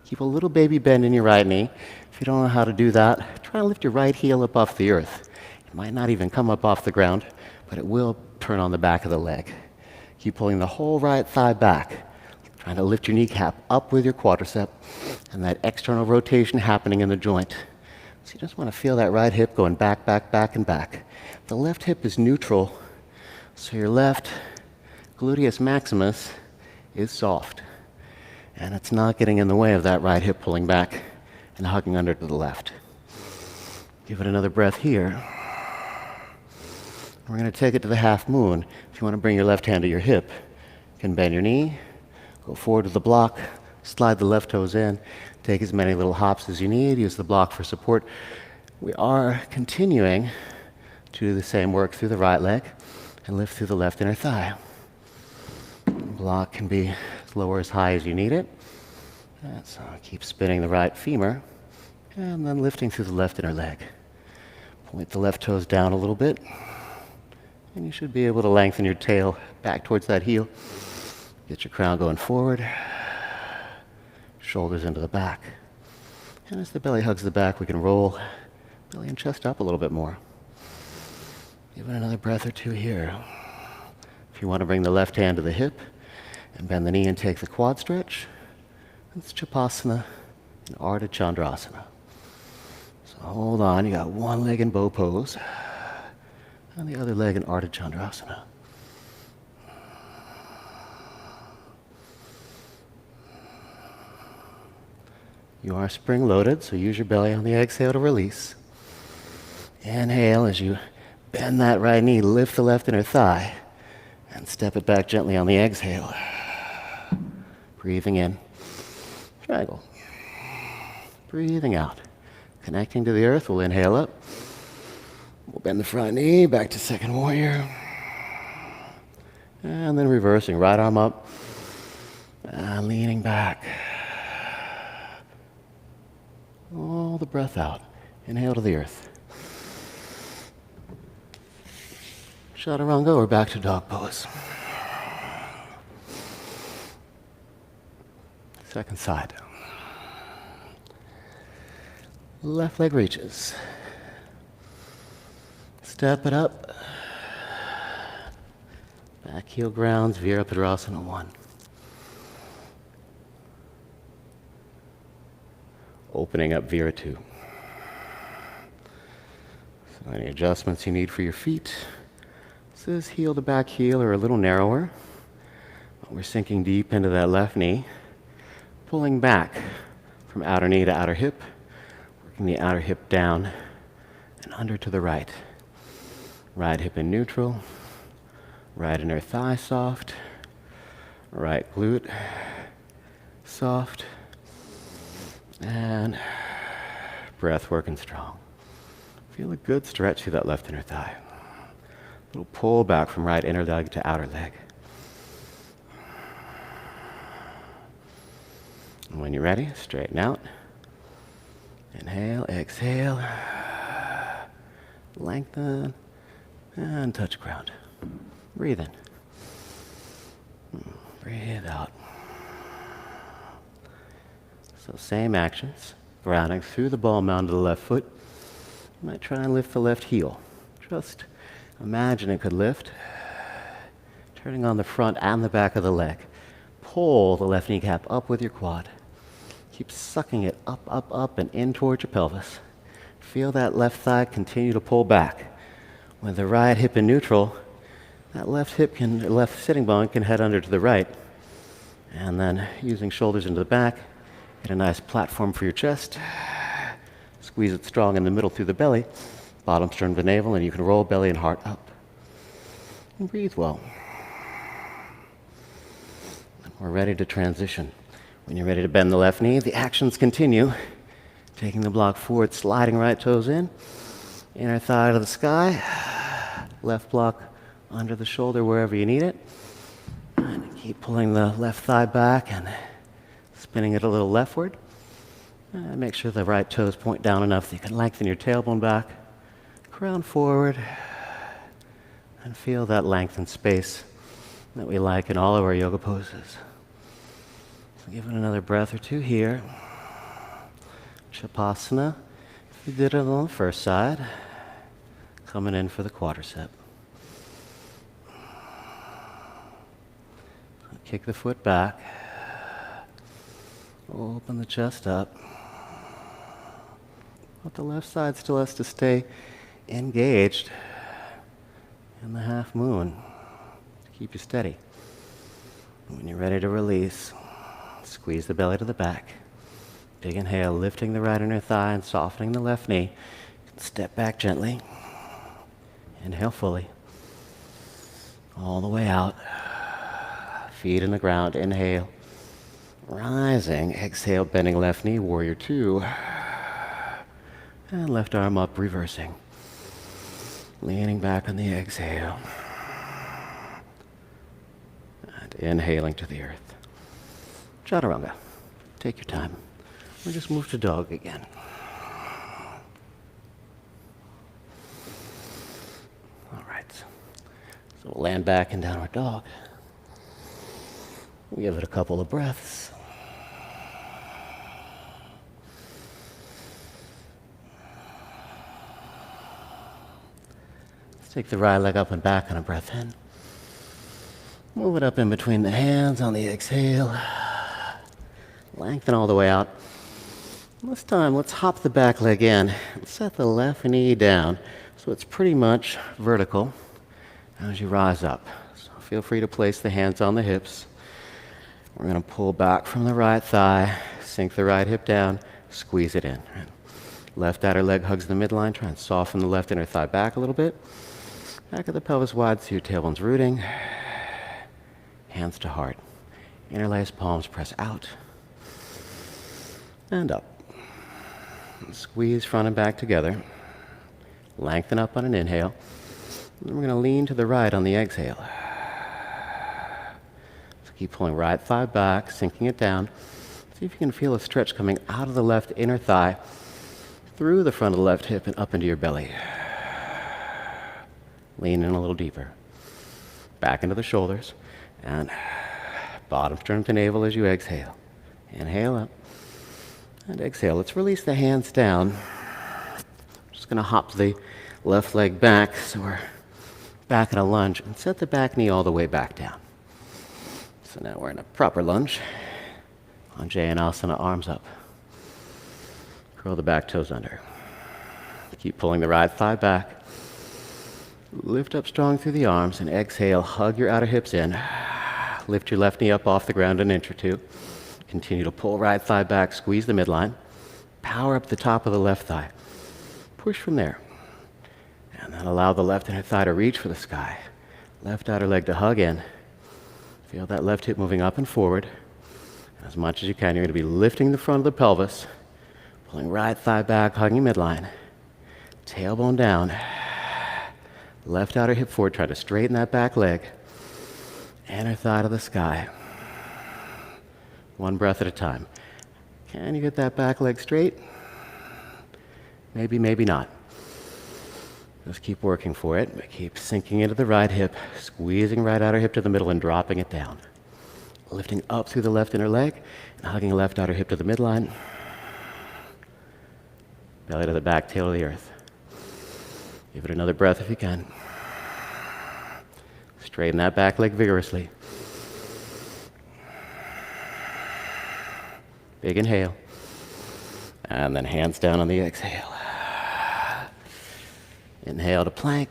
Keep a little baby bend in your right knee. If you don't know how to do that, try and lift your right heel up off the earth. It might not even come up off the ground, but it will turn on the back of the leg. Keep pulling the whole right thigh back. Trying to lift your kneecap up with your quadricep and that external rotation happening in the joint. So you just want to feel that right hip going back, back, back, and back. The left hip is neutral, so your left gluteus maximus is soft. And it's not getting in the way of that right hip pulling back and hugging under to the left. Give it another breath here. We're going to take it to the half moon. If you want to bring your left hand to your hip, you can bend your knee, go forward with the block, slide the left toes in, take as many little hops as you need, use the block for support. We are continuing to do the same work through the right leg and lift through the left inner thigh. The block can be as low or as high as you need it. So keep spinning the right femur and then lifting through the left inner leg. Point the left toes down a little bit and you should be able to lengthen your tail back towards that heel. Get your crown going forward, shoulders into the back. And as the belly hugs the back, we can roll belly and chest up a little bit more. Give it another breath or two here. If you want to bring the left hand to the hip and bend the knee and take the quad stretch, it's Chapasana and Ardha Chandrasana. So hold on, you got one leg in bow pose and the other leg in Ardha Chandrasana. You are spring-loaded, so use your belly on the exhale to release. Inhale as you bend that right knee, lift the left inner thigh, and step it back gently on the exhale. Breathing in, triangle. Breathing out. Connecting to the earth, we'll inhale up. We'll bend the front knee, back to second warrior. And then reversing, right arm up, and leaning back. All the breath out. Inhale to the earth. Chaturanga or back to dog pose. Second side. Left leg reaches. Step it up. Back heel grounds, virasana 1. Opening up vira 2. So any adjustments you need for your feet. This is heel to back heel or a little narrower. We're sinking deep into that left knee, pulling back from outer knee to outer hip, working the outer hip down and under to the right. Right hip in neutral, right inner thigh soft, right glute soft, and breath working strong. Feel a good stretch through that left inner thigh. A little pull back from right inner leg to outer leg. And when you're ready, straighten out. Inhale, exhale, lengthen, and touch ground. Breathe in. Breathe out. So same actions, grounding through the ball mound of the left foot. You might try and lift the left heel. Just imagine it could lift, turning on the front and the back of the leg. Pull the left kneecap up with your quad. Keep sucking it up, up, up, and in towards your pelvis. Feel that left thigh continue to pull back. With the right hip in neutral, that left sitting bone can head under to the right. And then using shoulders into the back, get a nice platform for your chest. Squeeze it strong in the middle through the belly. Bottom sternum to navel, and you can roll belly and heart up. And breathe well. We're ready to transition. When you're ready to bend the left knee, the actions continue. Taking the block forward, sliding right toes in. Inner thigh to the sky. Left block under the shoulder wherever you need it. And keep pulling the left thigh back and spinning it a little leftward. And make sure the right toes point down enough that you can lengthen your tailbone back. Crown forward. And feel that length and space that we like in all of our yoga poses. So give it another breath or two here. Chapasana. If you did it on the first side, coming in for the quadricep. Kick the foot back. Open the chest up. But the left side still has to stay engaged in the half moon to keep you steady. When you're ready to release, squeeze the belly to the back. Big inhale, lifting the right inner thigh and softening the left knee. Step back gently. Inhale fully. All the way out. Feet in the ground. Inhale. Rising. Exhale, bending left knee, warrior 2. And left arm up, reversing. Leaning back on the exhale. And inhaling to the earth. Chaturanga. Take your time. We'll just move to dog again. All right. So we'll land back in downward dog. We'll give it a couple of breaths. Let's take the right leg up and back on a breath in. Move it up in between the hands on the exhale. Lengthen all the way out. This time, let's hop the back leg in and set the left knee down so it's pretty much vertical as you rise up. So feel free to place the hands on the hips. We're going to pull back from the right thigh, sink the right hip down, squeeze it in. Left outer leg hugs the midline. Try and soften the left inner thigh back a little bit. Back of the pelvis wide so your tailbone's rooting. Hands to heart. Interlace palms, press out and up. Squeeze front and back together. Lengthen up on an inhale. And then we're going to lean to the right on the exhale. So keep pulling right thigh back, sinking it down. See if you can feel a stretch coming out of the left inner thigh, through the front of the left hip and up into your belly. Lean in a little deeper. Back into the shoulders. And bottom sternum to navel as you exhale. Inhale up. And exhale. Let's release the hands down. Just going to hop the left leg back so we're back in a lunge and set the back knee all the way back down. So now we're in a proper lunge. Asana, arms up. Curl the back toes under. Keep pulling the right thigh back. Lift up strong through the arms and exhale. Hug your outer hips in. Lift your left knee up off the ground an inch or two. Continue to pull right thigh back, squeeze the midline. Power up the top of the left thigh. Push from there. And then allow the left inner thigh to reach for the sky. Left outer leg to hug in. Feel that left hip moving up and forward. And as much as you can, you're going to be lifting the front of the pelvis, pulling right thigh back, hugging midline. Tailbone down. Left outer hip forward. Try to straighten that back leg. Inner thigh to the sky. One breath at a time. Can you get that back leg straight? Maybe, maybe not. Just keep working for it. But keep sinking into the right hip, squeezing right outer hip to the middle and dropping it down. Lifting up through the left inner leg and hugging the left outer hip to the midline. Belly to the back, tail to the earth. Give it another breath if you can. Straighten that back leg vigorously. Big inhale. And then hands down on the exhale. Inhale to plank,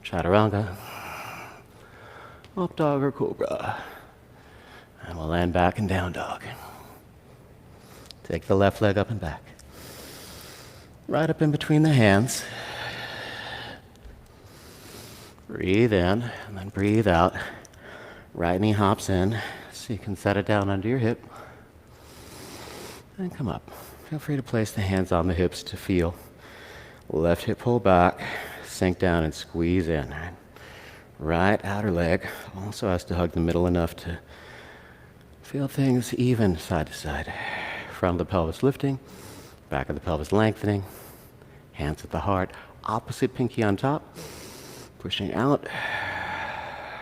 chaturanga, up dog or cobra. And we'll land back in down dog. Take the left leg up and back. Right up in between the hands. Breathe in and then breathe out. Right knee hops in so you can set it down under your hip. And come up. Feel free to place the hands on the hips to feel. Left hip pull back, sink down and squeeze in. Right outer leg also has to hug the middle enough to feel things even side to side. Front of the pelvis lifting, back of the pelvis lengthening, hands at the heart, opposite pinky on top, pushing out,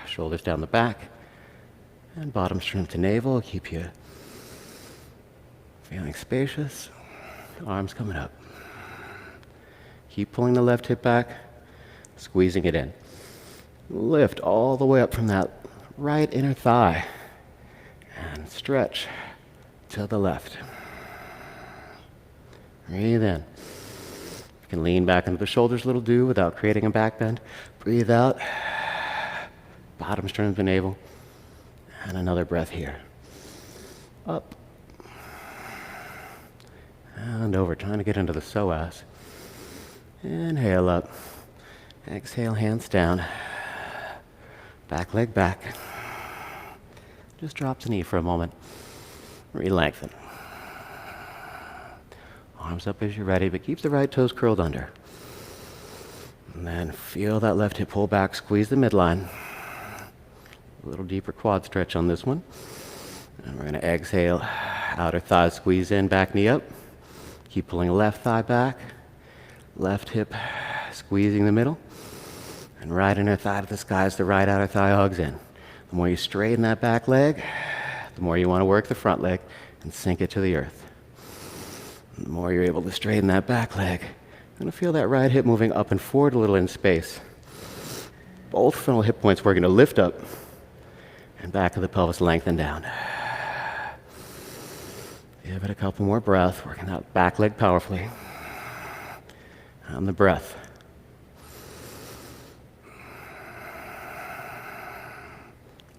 shoulders down the back, and bottom string to navel. Keep you feeling spacious, arms coming up. Keep pulling the left hip back, squeezing it in. Lift all the way up from that right inner thigh and stretch to the left. Breathe in. You can lean back into the shoulders a little, do without creating a back bend. Breathe out. Bottom string of the navel. And another breath here. Up. And over, trying to get into the psoas. Inhale up. Exhale, hands down. Back leg back. Just drop the knee for a moment. Re-lengthen. Arms up as you're ready, but keep the right toes curled under. And then feel that left hip pull back, squeeze the midline. A little deeper quad stretch on this one. And we're going to exhale. Outer thigh squeeze in, back knee up. Keep pulling left thigh back. Left hip squeezing the middle. And right inner thigh to the sky as the right outer thigh hugs in. The more you straighten that back leg, the more you want to work the front leg and sink it to the earth. The more you're able to straighten that back leg, you're going to feel that right hip moving up and forward a little in space. Both frontal hip points we're going to lift up and back of the pelvis lengthen down. Give it a couple more breaths, working that back leg powerfully. And the breath.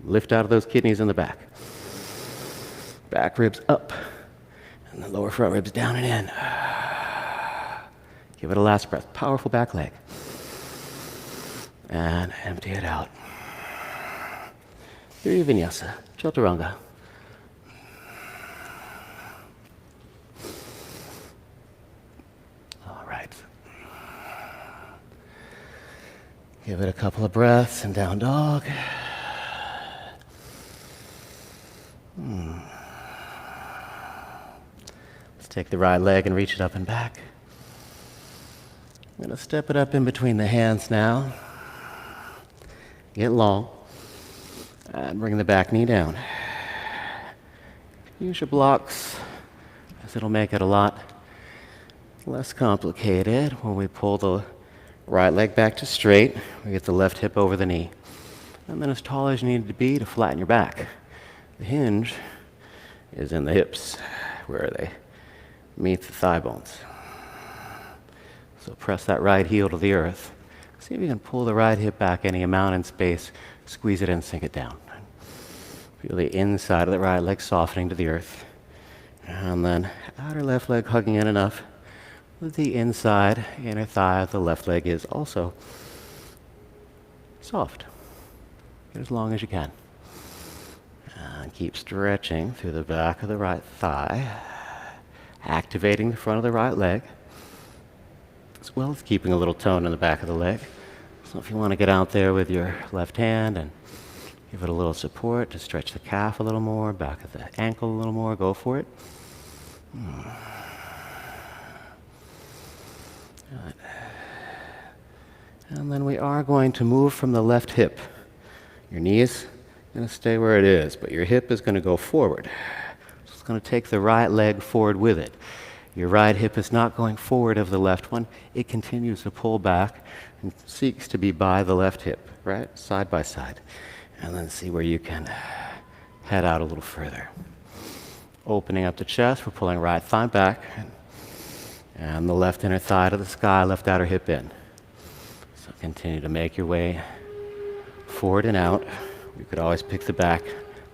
Lift out of those kidneys in the back. Back ribs up. And the lower front ribs down and in. Give it a last breath. Powerful back leg. And empty it out. Here your Vinyasa. Chaturanga. All right. Give it a couple of breaths and down dog. Let's take the right leg and reach it up and back. I'm going to step it up in between the hands now. Get long. And bring the back knee down. Use your blocks, as it'll make it a lot less complicated when we pull the right leg back to straight. We get the left hip over the knee. And then as tall as you need to be to flatten your back. The hinge is in the hips, where they meet the thigh bones. So press that right heel to the earth. See if you can pull the right hip back any amount in space, squeeze it in, sink it down. Feel the inside of the right leg softening to the earth. And then outer left leg hugging in enough that the inside, inner thigh of the left leg is also soft. Get as long as you can. And keep stretching through the back of the right thigh, activating the front of the right leg, as well as keeping a little tone in the back of the leg. So if you want to get out there with your left hand and give it a little support to stretch the calf a little more, back of the ankle a little more, go for it. Good. And then we are going to move from the left hip. Your knee is going to stay where it is, but your hip is going to go forward. So it's going to take the right leg forward with it. Your right hip is not going forward of the left one. It continues to pull back and seeks to be by the left hip, right? Side by side. And then see where you can head out a little further. Opening up the chest, we're pulling right thigh back and the left inner thigh to the sky, left outer hip in. So continue to make your way forward and out. You could always pick the back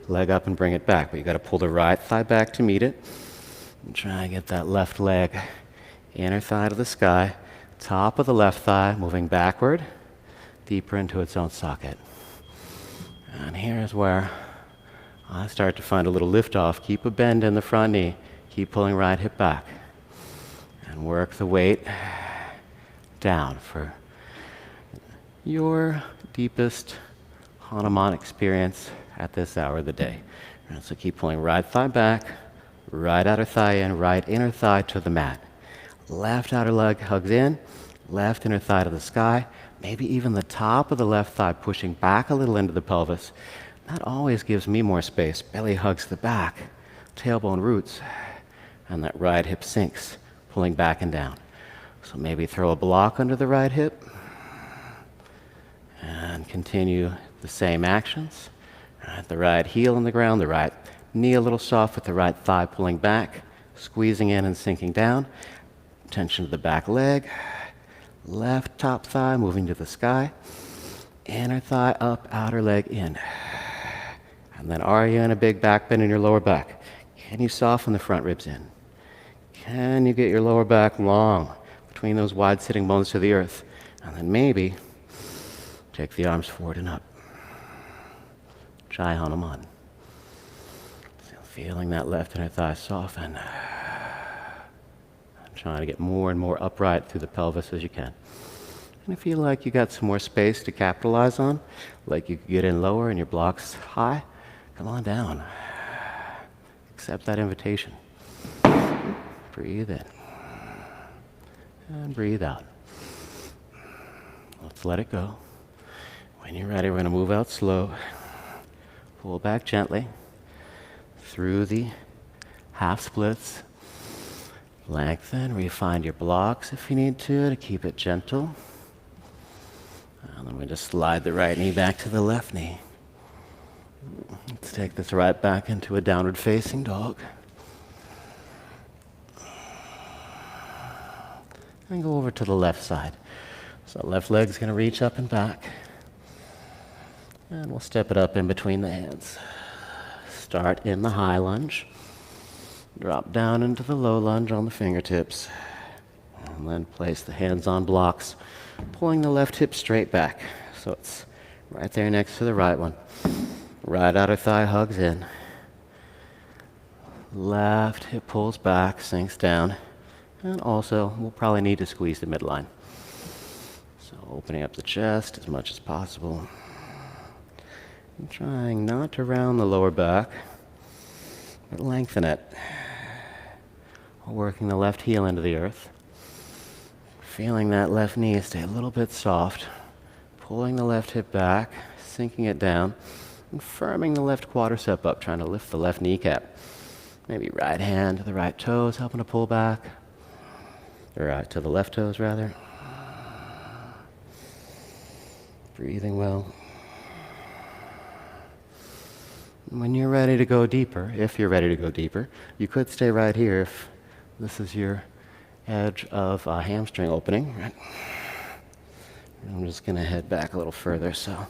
leg up and bring it back, but you got to pull the right thigh back to meet it. And try and get that left leg, inner thigh to the sky, top of the left thigh, moving backward, deeper into its own socket. And here's where I start to find a little lift off. Keep a bend in the front knee. Keep pulling right hip back. And work the weight down for your deepest Hanuman experience at this hour of the day. And so keep pulling right thigh back, right outer thigh in, right inner thigh to the mat. Left outer leg hugs in, left inner thigh to the sky, maybe even the top of the left thigh pushing back a little into the pelvis. That always gives me more space. Belly hugs the back, tailbone roots, and that right hip sinks, pulling back and down. So maybe throw a block under the right hip and continue the same actions. The right heel on the ground, the right knee a little soft with the right thigh pulling back, squeezing in and sinking down. Tension to the back leg. Left top thigh moving to the sky. Inner thigh up, outer leg in. And then are you in a big back bend in your lower back? Can you soften the front ribs in? Can you get your lower back long between those wide sitting bones to the earth? And then maybe take the arms forward and up. Jai Hanuman. Feeling that left inner thigh soften. Trying to get more and more upright through the pelvis as you can. And if you like you got some more space to capitalize on, like you could get in lower and your blocks high, come on down. Accept that invitation. Breathe in. And breathe out. Let's let it go. When you're ready, we're going to move out slow. Pull back gently through the half splits. Lengthen, refine your blocks if you need to keep it gentle. And then we just slide the right knee back to the left knee. Let's take this right back into a downward facing dog. And go over to the left side. So left leg's going to reach up and back. And we'll step it up in between the hands. Start in the high lunge. Drop down into the low lunge on the fingertips. And then place the hands on blocks, pulling the left hip straight back. So it's right there next to the right one. Right outer thigh hugs in. Left hip pulls back, sinks down. And also, we'll probably need to squeeze the midline. So opening up the chest as much as possible. And trying not to round the lower back, but lengthen it. Working the left heel into the earth. Feeling that left knee stay a little bit soft. Pulling the left hip back, sinking it down, and firming the left quadricep up, trying to lift the left kneecap. Maybe right hand to the right toes, helping to pull back. Or to the left toes, rather. Breathing well. When you're ready to go deeper, if you're ready to go deeper, you could stay right here if this is your edge of a hamstring opening. Right? I'm just going to head back a little further so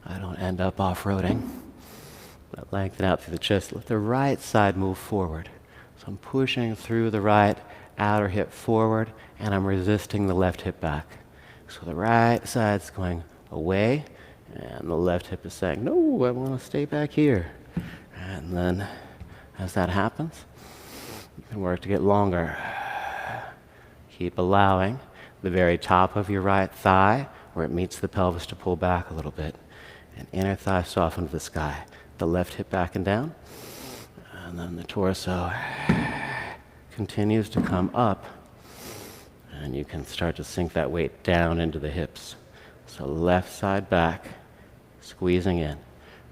I don't end up off-roading. But lengthen out through the chest. Let the right side move forward. So I'm pushing through the right outer hip forward, and I'm resisting the left hip back. So the right side's going away, and the left hip is saying, no, I want to stay back here. And then as that happens, you can work to get longer. Keep allowing the very top of your right thigh, where it meets the pelvis, to pull back a little bit. And inner thigh soften to the sky. The left hip back and down. And then the torso continues to come up. And you can start to sink that weight down into the hips. So left side back, squeezing in.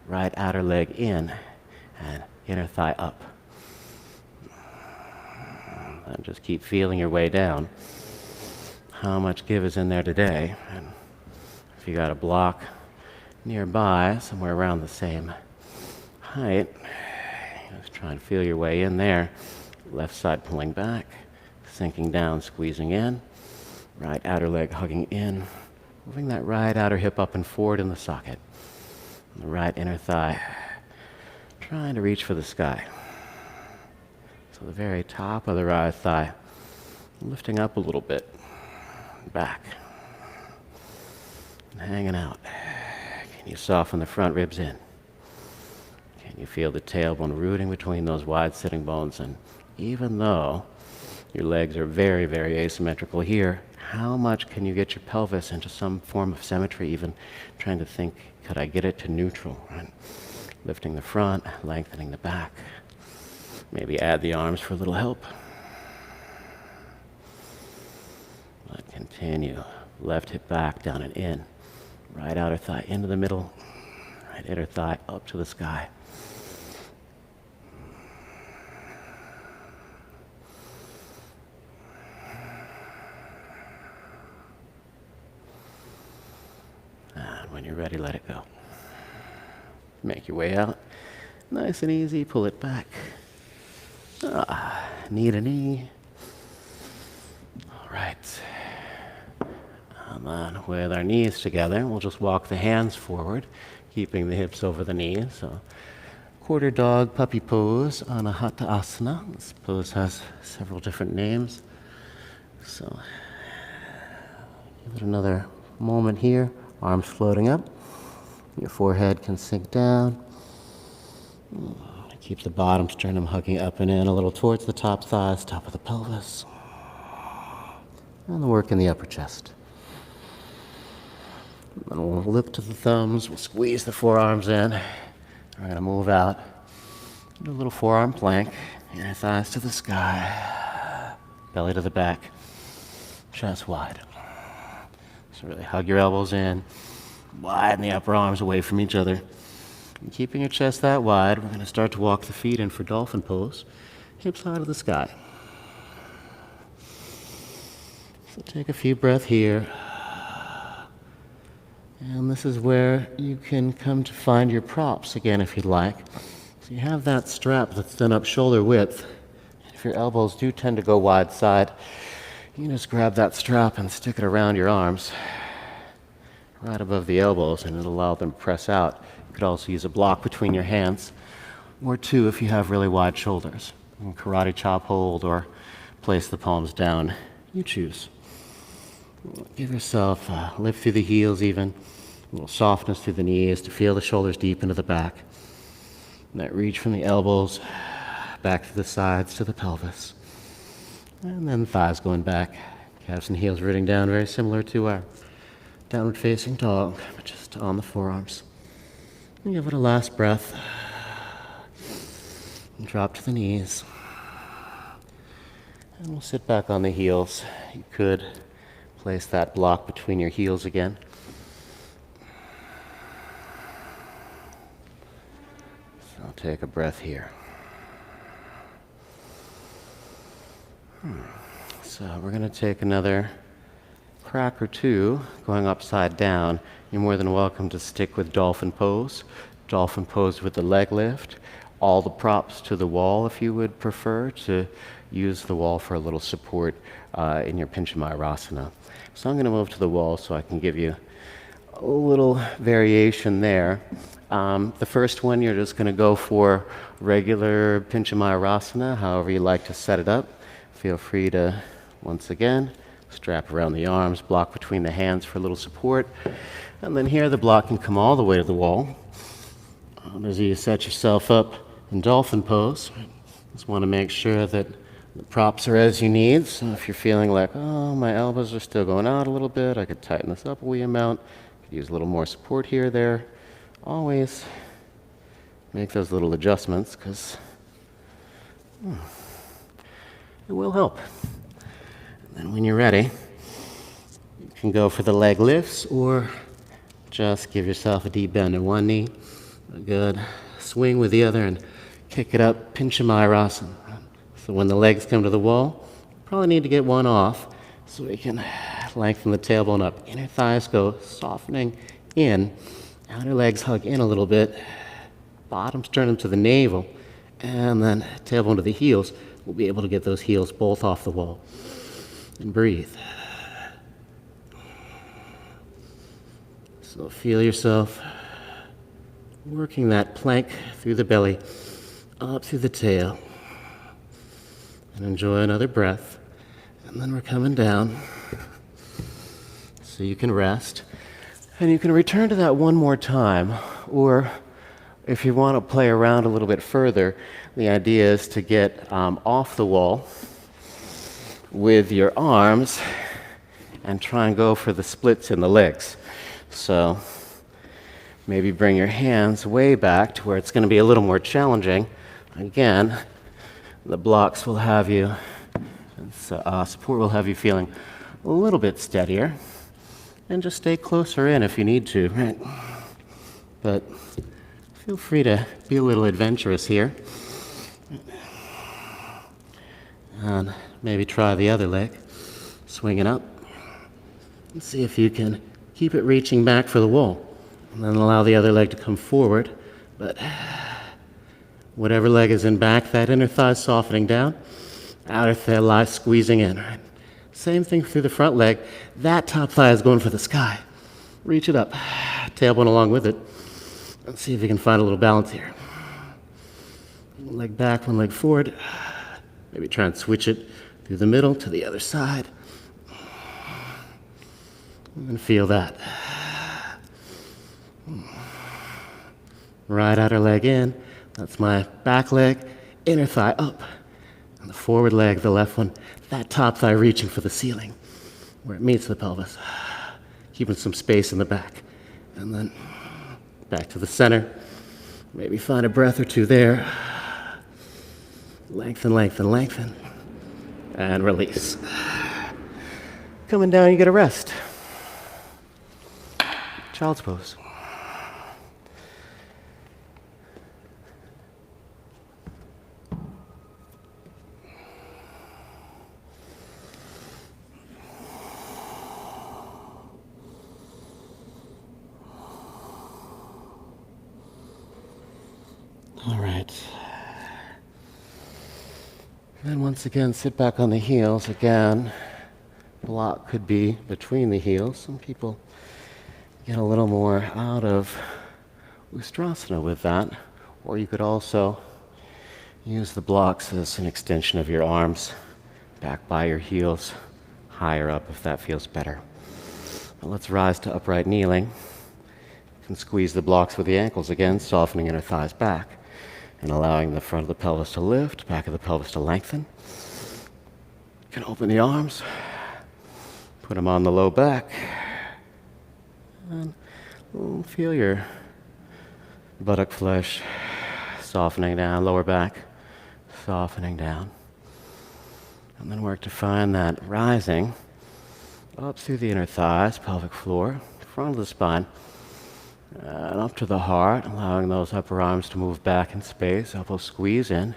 Right outer leg in, and inner thigh up. And just keep feeling your way down. How much give is in there today? And if you got a block nearby, somewhere around the same height, just try and feel your way in there. Left side pulling back, sinking down, squeezing in. Right outer leg hugging in. Moving that right outer hip up and forward in the socket. And the right inner thigh trying to reach for the sky. So the very top of the right thigh lifting up a little bit. Back. And hanging out. Can you soften the front ribs in? Can you feel the tailbone rooting between those wide sitting bones? And even though your legs are very, very asymmetrical here, how much can you get your pelvis into some form of symmetry? Even trying to think, could I get it to neutral? Right? Lifting the front, lengthening the back. Maybe add the arms for a little help. But continue. Left hip back, down and in. Right outer thigh into the middle. Right inner thigh up to the sky. And when you're ready, let it go. Make your way out. Nice and easy. Pull it back. Knee to knee. All right. And then with our knees together, we'll just walk the hands forward, keeping the hips over the knees. So quarter dog puppy pose on a hatha asana. This pose has several different names. So give it another moment here. Arms floating up. Your forehead can sink down. Keep the bottom sternum hugging up and in a little towards the top thighs, top of the pelvis. And the work in the upper chest. And then we'll lift to the thumbs, we'll squeeze the forearms in. We're going to move out. Do a little forearm plank. Inner thighs to the sky. Belly to the back. Chest wide. So really hug your elbows in. Widen the upper arms away from each other. And keeping your chest that wide, we're going to start to walk the feet in for dolphin pose. Hips high to the sky. So take a few breaths here. And this is where you can come to find your props again if you'd like. So you have that strap that's done up shoulder width. If your elbows do tend to go wide side, you can just grab that strap and stick it around your arms, right above the elbows, and it'll allow them to press out. You could also use a block between your hands, or two if you have really wide shoulders. You can karate chop hold or place the palms down. You choose. Give yourself a lift through the heels even, a little softness through the knees to feel the shoulders deep into the back. And that reach from the elbows back to the sides to the pelvis. And then thighs going back, calves and heels rooting down, very similar to our downward facing dog, but just on the forearms. And give it a last breath. And drop to the knees. And we'll sit back on the heels. You could place that block between your heels again. So I'll take a breath here. So we're going to take another crack or two going upside down. You're more than welcome to stick with dolphin pose. Dolphin pose with the leg lift. All the props to the wall if you would prefer to use the wall for a little support in your Pinchu Mayurasana. So I'm going to move to the wall so I can give you a little variation there. The first one, you're just going to go for regular Pinchu Mayurasana, however you like to set it up. Feel free to, once again, strap around the arms, block between the hands for a little support. And then here the block can come all the way to the wall. As you set yourself up in dolphin pose, just want to make sure that the props are as you need. So if you're feeling like, oh, my elbows are still going out a little bit, I could tighten this up a wee amount. Could use a little more support here, there. Always make those little adjustments because it will help. And then when you're ready, you can go for the leg lifts or just give yourself a deep bend in one knee, a good swing with the other, and kick it up, Pinchu Mayurasana. So when the legs come to the wall, probably need to get one off so we can lengthen the tailbone up. Inner thighs go softening in, outer legs hug in a little bit, bottoms turn them to the navel, and then tailbone to the heels. We'll be able to get those heels both off the wall. And breathe. So feel yourself working that plank through the belly, up through the tail. And enjoy another breath. And then we're coming down. So you can rest. And you can return to that one more time. Or if you want to play around a little bit further, the idea is to get off the wall with your arms and try and go for the splits in the legs. So maybe bring your hands way back to where it's going to be a little more challenging. Again, the blocks will have you, support will have you feeling a little bit steadier. And just stay closer in if you need to. Right? But feel free to be a little adventurous here. And maybe try the other leg. Swing it up. And see if you can keep it reaching back for the wall. And then allow the other leg to come forward. But whatever leg is in back, that inner thigh softening down. Outer thigh squeezing in. Right? Same thing through the front leg. That top thigh is going for the sky. Reach it up. Tailbone along with it. Let's see if you can find a little balance here. One leg back, one leg forward. Maybe try and switch it through the middle to the other side. And feel that. Right outer leg in. That's my back leg. Inner thigh up. And the forward leg, the left one, that top thigh reaching for the ceiling where it meets the pelvis. Keeping some space in the back. And then back to the center. Maybe find a breath or two there. Lengthen, lengthen, lengthen. And release. Coming down, you get a rest. Child's pose. All right. Then once again, sit back on the heels. Again, block could be between the heels. Some people get a little more out of Ustrasana with that. Or you could also use the blocks as an extension of your arms, back by your heels, higher up if that feels better. But let's rise to upright kneeling. You can squeeze the blocks with the ankles again, softening inner thighs back and allowing the front of the pelvis to lift, back of the pelvis to lengthen. You can open the arms, put them on the low back, and feel your buttock flesh softening down, lower back softening down. And then work to find that rising up through the inner thighs, pelvic floor, front of the spine, and up to the heart, allowing those upper arms to move back in space, elbows squeeze in,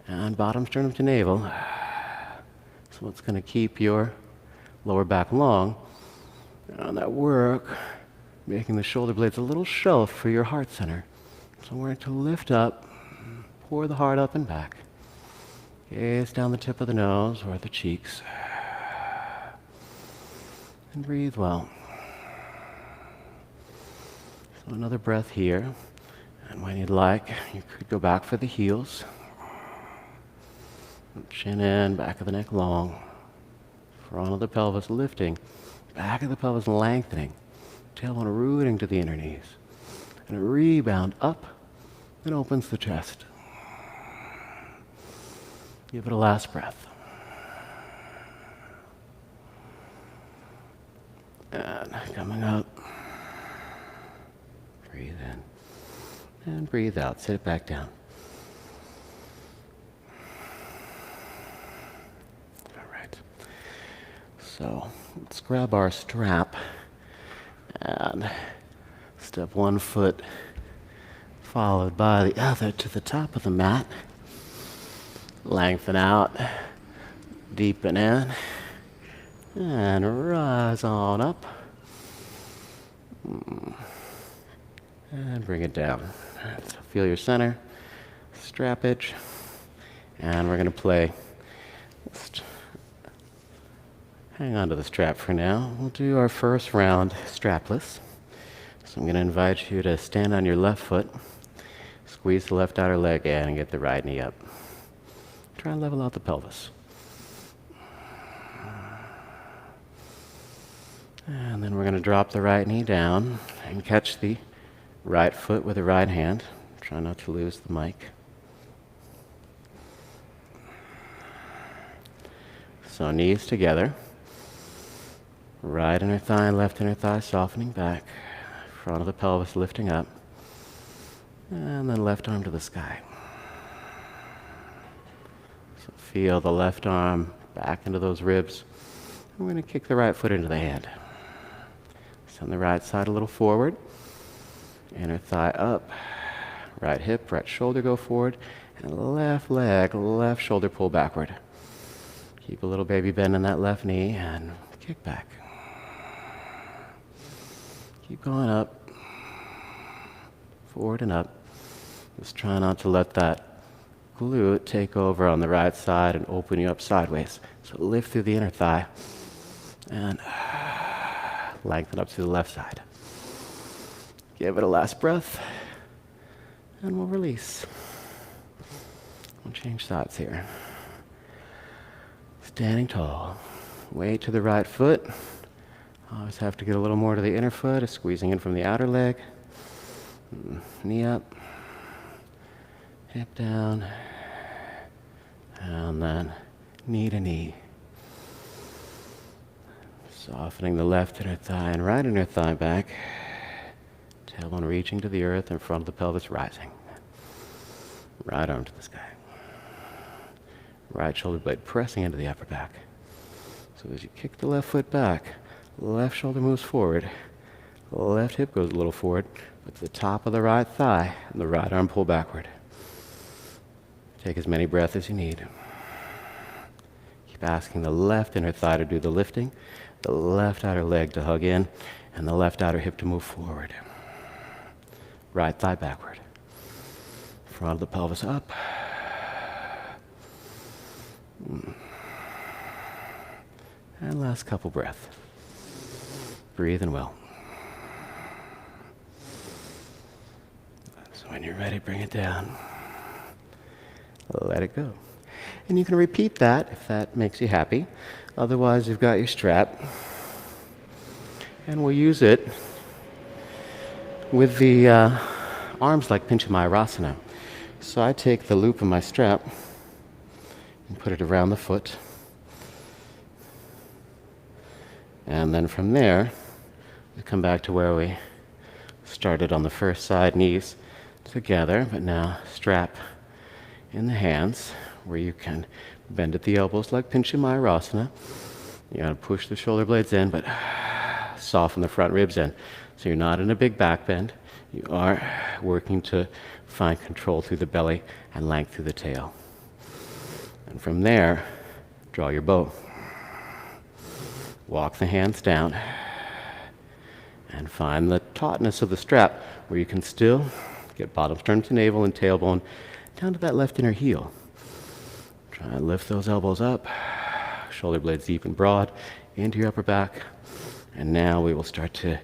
and bottoms turn them to navel. So it's going to keep your lower back long. And on that work, making the shoulder blades a little shelf for your heart center. So we're going to lift up, pour the heart up and back. Gaze down the tip of the nose or the cheeks. And breathe well. So another breath here. And when you'd like, you could go back for the heels. Chin in, back of the neck long. Front of the pelvis lifting. Back of the pelvis lengthening. Tailbone rooting to the inner knees. And a rebound up and opens the chest. Give it a last breath. And coming up. Breathe in. And breathe out. Sit it back down. All right. So let's grab our strap and step one foot followed by the other to the top of the mat. Lengthen out, deepen in, and rise on up. And bring it down. So feel your center, strap edge, and we're going to play. Just hang on to the strap for now. We'll do our first round strapless. So I'm going to invite you to stand on your left foot, squeeze the left outer leg in, and get the right knee up. Try and level out the pelvis. And then we're going to drop the right knee down and catch the right foot with the right hand. Try not to lose the mic. So knees together. Right inner thigh, left inner thigh softening back. Front of the pelvis lifting up. And then left arm to the sky. So feel the left arm back into those ribs. We're going to kick the right foot into the hand. Send the right side a little forward. Inner thigh up. Right hip, right shoulder go forward. And left leg, left shoulder pull backward. Keep a little baby bend in that left knee and kick back. Keep going up. Forward and up. Just try not to let that glute take over on the right side and open you up sideways. So lift through the inner thigh and lengthen up to the left side. Give it a last breath and we'll release. We'll change sides here. Standing tall. Weight to the right foot. Always have to get a little more to the inner foot, squeezing in from the outer leg. Knee up. Hip down, and then knee to knee. Softening the left inner thigh and right inner thigh back. Tailbone reaching to the earth in front of the pelvis rising. Right arm to the sky. Right shoulder blade pressing into the upper back. So as you kick the left foot back, left shoulder moves forward. Left hip goes a little forward, but to the top of the right thigh and the right arm pull backward. Take as many breaths as you need. Keep asking the left inner thigh to do the lifting, the left outer leg to hug in, and the left outer hip to move forward. Right thigh backward. Front of the pelvis up. And last couple breaths. Breathing well. So when you're ready, bring it down. Let it go. And you can repeat that if that makes you happy. Otherwise, you've got your strap. And we'll use it with the arms like Pinchu Mayurasana. So I take the loop of my strap and put it around the foot. And then from there, we come back to where we started on the first side, knees together, but now strap in the hands, where you can bend at the elbows like Pinchu Mayurasana. You gotta push the shoulder blades in, but soften the front ribs in. So you're not in a big back bend. You are working to find control through the belly and length through the tail. And from there, Draw your bow. Walk the hands down. And find the tautness of the strap where you can still get bottoms turned to navel and tailbone down to that left inner heel. Try and lift those elbows up. Shoulder blades deep and broad into your upper back. And now we will start to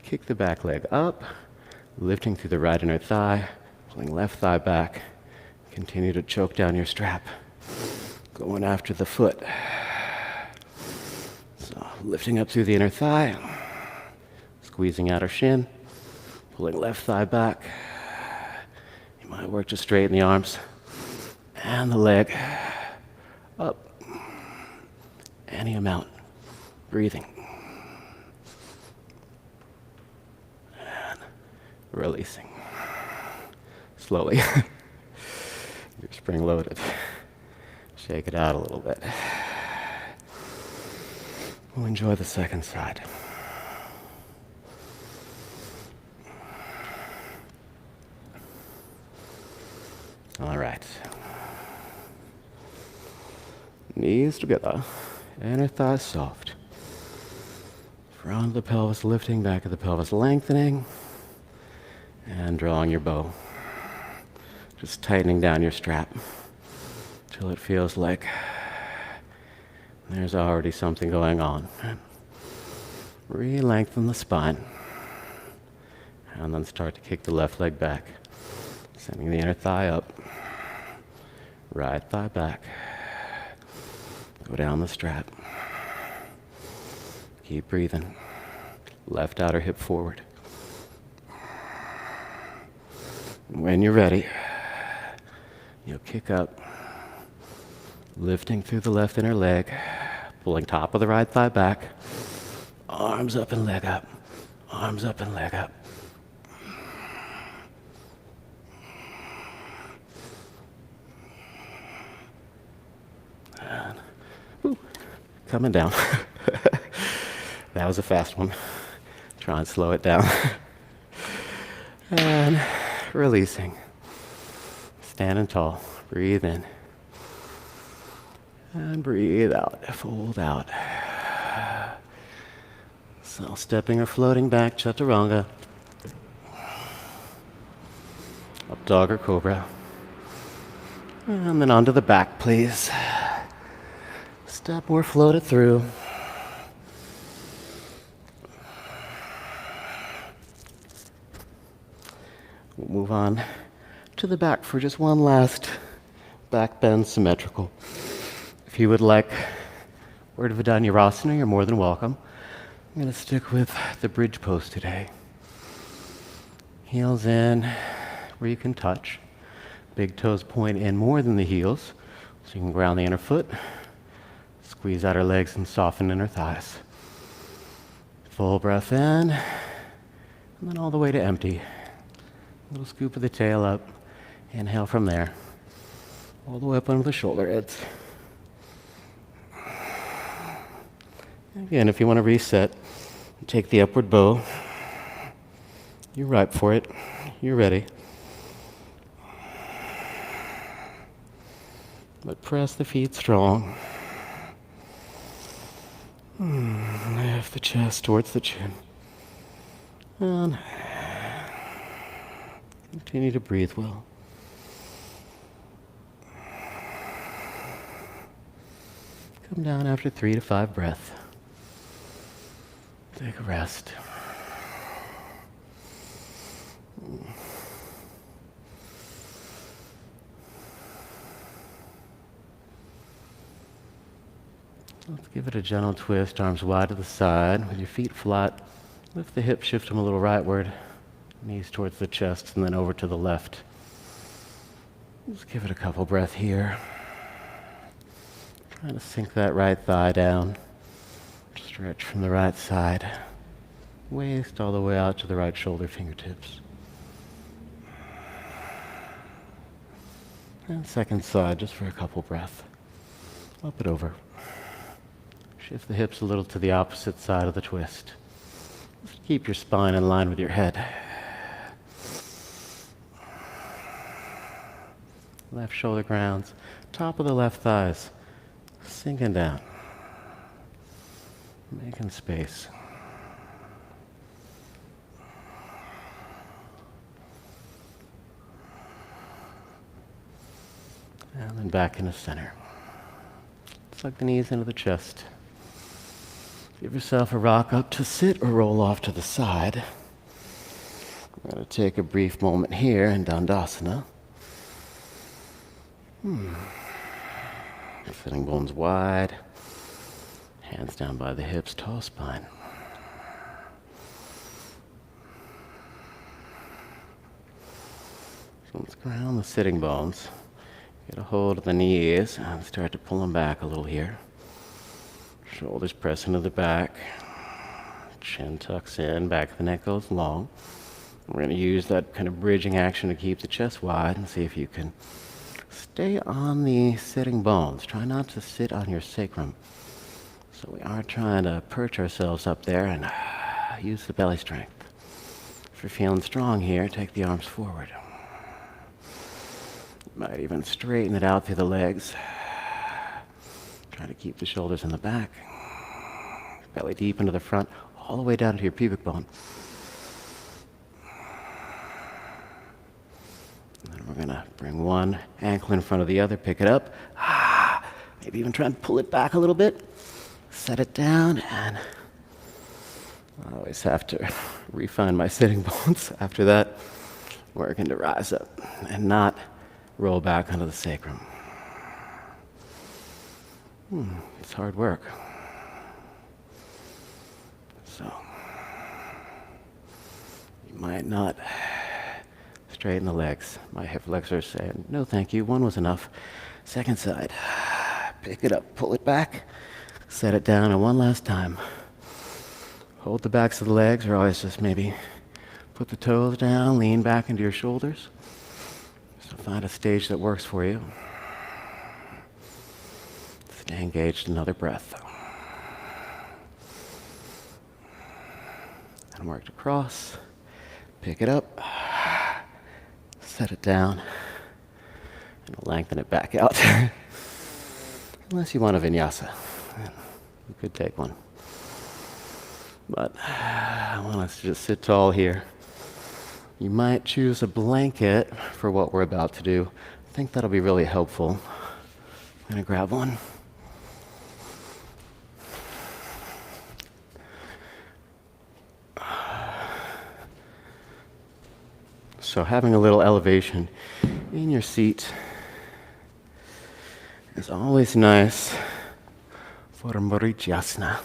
kick the back leg up, lifting through the right inner thigh, pulling left thigh back. Continue to choke down your strap. Going after the foot. So lifting up through the inner thigh, squeezing outer shin, pulling left thigh back. You might work to straighten the arms and the leg up. Any amount. Breathing. And releasing. Slowly. You're spring loaded. Shake it out a little bit. We'll enjoy the second side. All right. Knees together. Inner thighs soft. Front of the pelvis lifting, back of the pelvis lengthening. And drawing your bow. Just tightening down your strap till it feels like there's already something going on. Re-lengthen the spine. And then start to kick the left leg back. Sending the inner thigh up. Right thigh back. Go down the strap. Keep breathing. Left outer hip forward. When you're ready, you'll kick up, lifting through the left inner leg, pulling top of the right thigh back, arms up and leg up, arms up and leg up. And, coming down. That was a fast one. Try and slow it down. And releasing. Standing tall. Breathe in. And breathe out. Fold out. So stepping or floating back, chaturanga. Up dog or cobra. And then onto the back, please. Step or float it through. We'll move on to the back for just one last back bend symmetrical. If you would like word of Vinyasa, you're more than welcome. I'm going to stick with the bridge pose today. Heels in where you can touch. Big toes point in more than the heels, so you can ground the inner foot. Squeeze outer legs and soften inner thighs. Full breath in, and then all the way to empty. Little scoop of the tail up. Inhale from there. All the way up under the shoulder heads. Again, if you want to reset, take the upward bow. You're ripe for it. You're ready. But press the feet strong. Lift the chest towards the chin. And continue to breathe well. Come down after 3 to 5 breaths. Take a rest. Let's give it a gentle twist, arms wide to the side, with your feet flat. Lift the hips, shift them a little rightward, knees towards the chest, and then over to the left. Just give it a couple breaths here. Trying to sink that right thigh down. Stretch from the right side. Waist all the way out to the right shoulder fingertips. And second side, just for a couple breaths. Up and over. Shift the hips a little to the opposite side of the twist. Just keep your spine in line with your head. Left shoulder grounds. Top of the left thighs. Sinking down. Making space. And then back into center. Slug the knees into the chest. Give yourself a rock up to sit or roll off to the side. We're going to take a brief moment here in Dandasana. Sitting bones wide. Hands down by the hips, tall spine. So let's ground the sitting bones. Get a hold of the knees and start to pull them back a little here. Shoulders press into the back. Chin tucks in, back of the neck goes long. We're going to use that kind of bridging action to keep the chest wide and see if you can stay on the sitting bones. Try not to sit on your sacrum. So we are trying to perch ourselves up there and use the belly strength. If you're feeling strong here, take the arms forward. You might even straighten it out through the legs. Try to keep the shoulders in the back. Belly deep into the front, all the way down to your pubic bone. And then we're going to bring one ankle in front of the other, pick it up. Maybe even try and pull it back a little bit. Set it down, and I always have to refine my sitting bones after that. Working to rise up and not roll back onto the sacrum. It's hard work. So, you might not straighten the legs. My hip flexors are saying, no thank you, one was enough. Second side, pick it up, pull it back, set it down, and one last time. Hold the backs of the legs, or always just maybe put the toes down, lean back into your shoulders. So find a stage that works for you. Stay engaged, another breath. And work to cross. Pick it up. Set it down. And lengthen it back out. Unless you want a vinyasa. You could take one. But I want us to just sit tall here. You might choose a blanket for what we're about to do. I think that'll be really helpful. I'm going to grab one. So having a little elevation in your seat is always nice for virasana.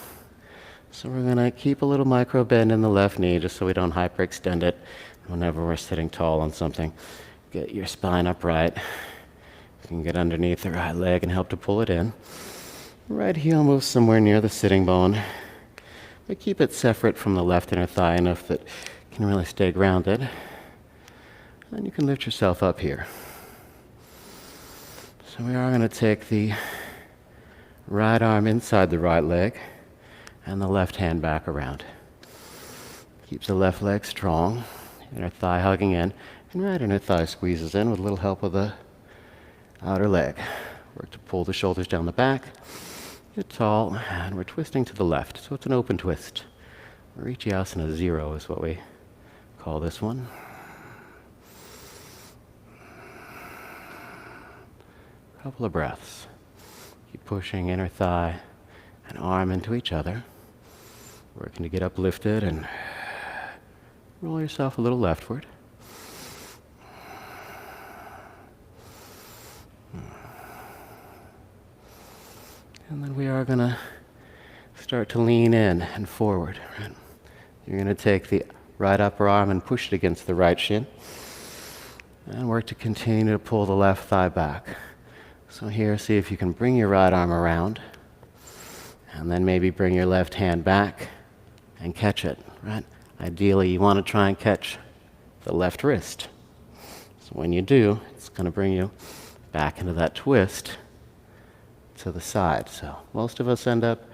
So we're going to keep a little micro bend in the left knee just so we don't hyperextend it whenever we're sitting tall on something. Get your spine upright. You can get underneath the right leg and help to pull it in. Right heel moves somewhere near the sitting bone. But keep it separate from the left inner thigh enough that you can really stay grounded. And you can lift yourself up here. So we are going to take the right arm inside the right leg and the left hand back around. Keeps the left leg strong, inner thigh hugging in, and right inner thigh squeezes in with a little help of the outer leg. Work to pull the shoulders down the back, get tall, and we're twisting to the left, so it's an open twist. Virasana 0 is what we call this one. Couple of breaths. Keep pushing inner thigh and arm into each other. Working to get uplifted and roll yourself a little leftward. And then we are going to start to lean in and forward. Right? You're going to take the right upper arm and push it against the right shin. And work to continue to pull the left thigh back. So here, see if you can bring your right arm around. And then maybe bring your left hand back and catch it, right? Ideally, you want to try and catch the left wrist. So when you do, it's going to bring you back into that twist to the side. So most of us end up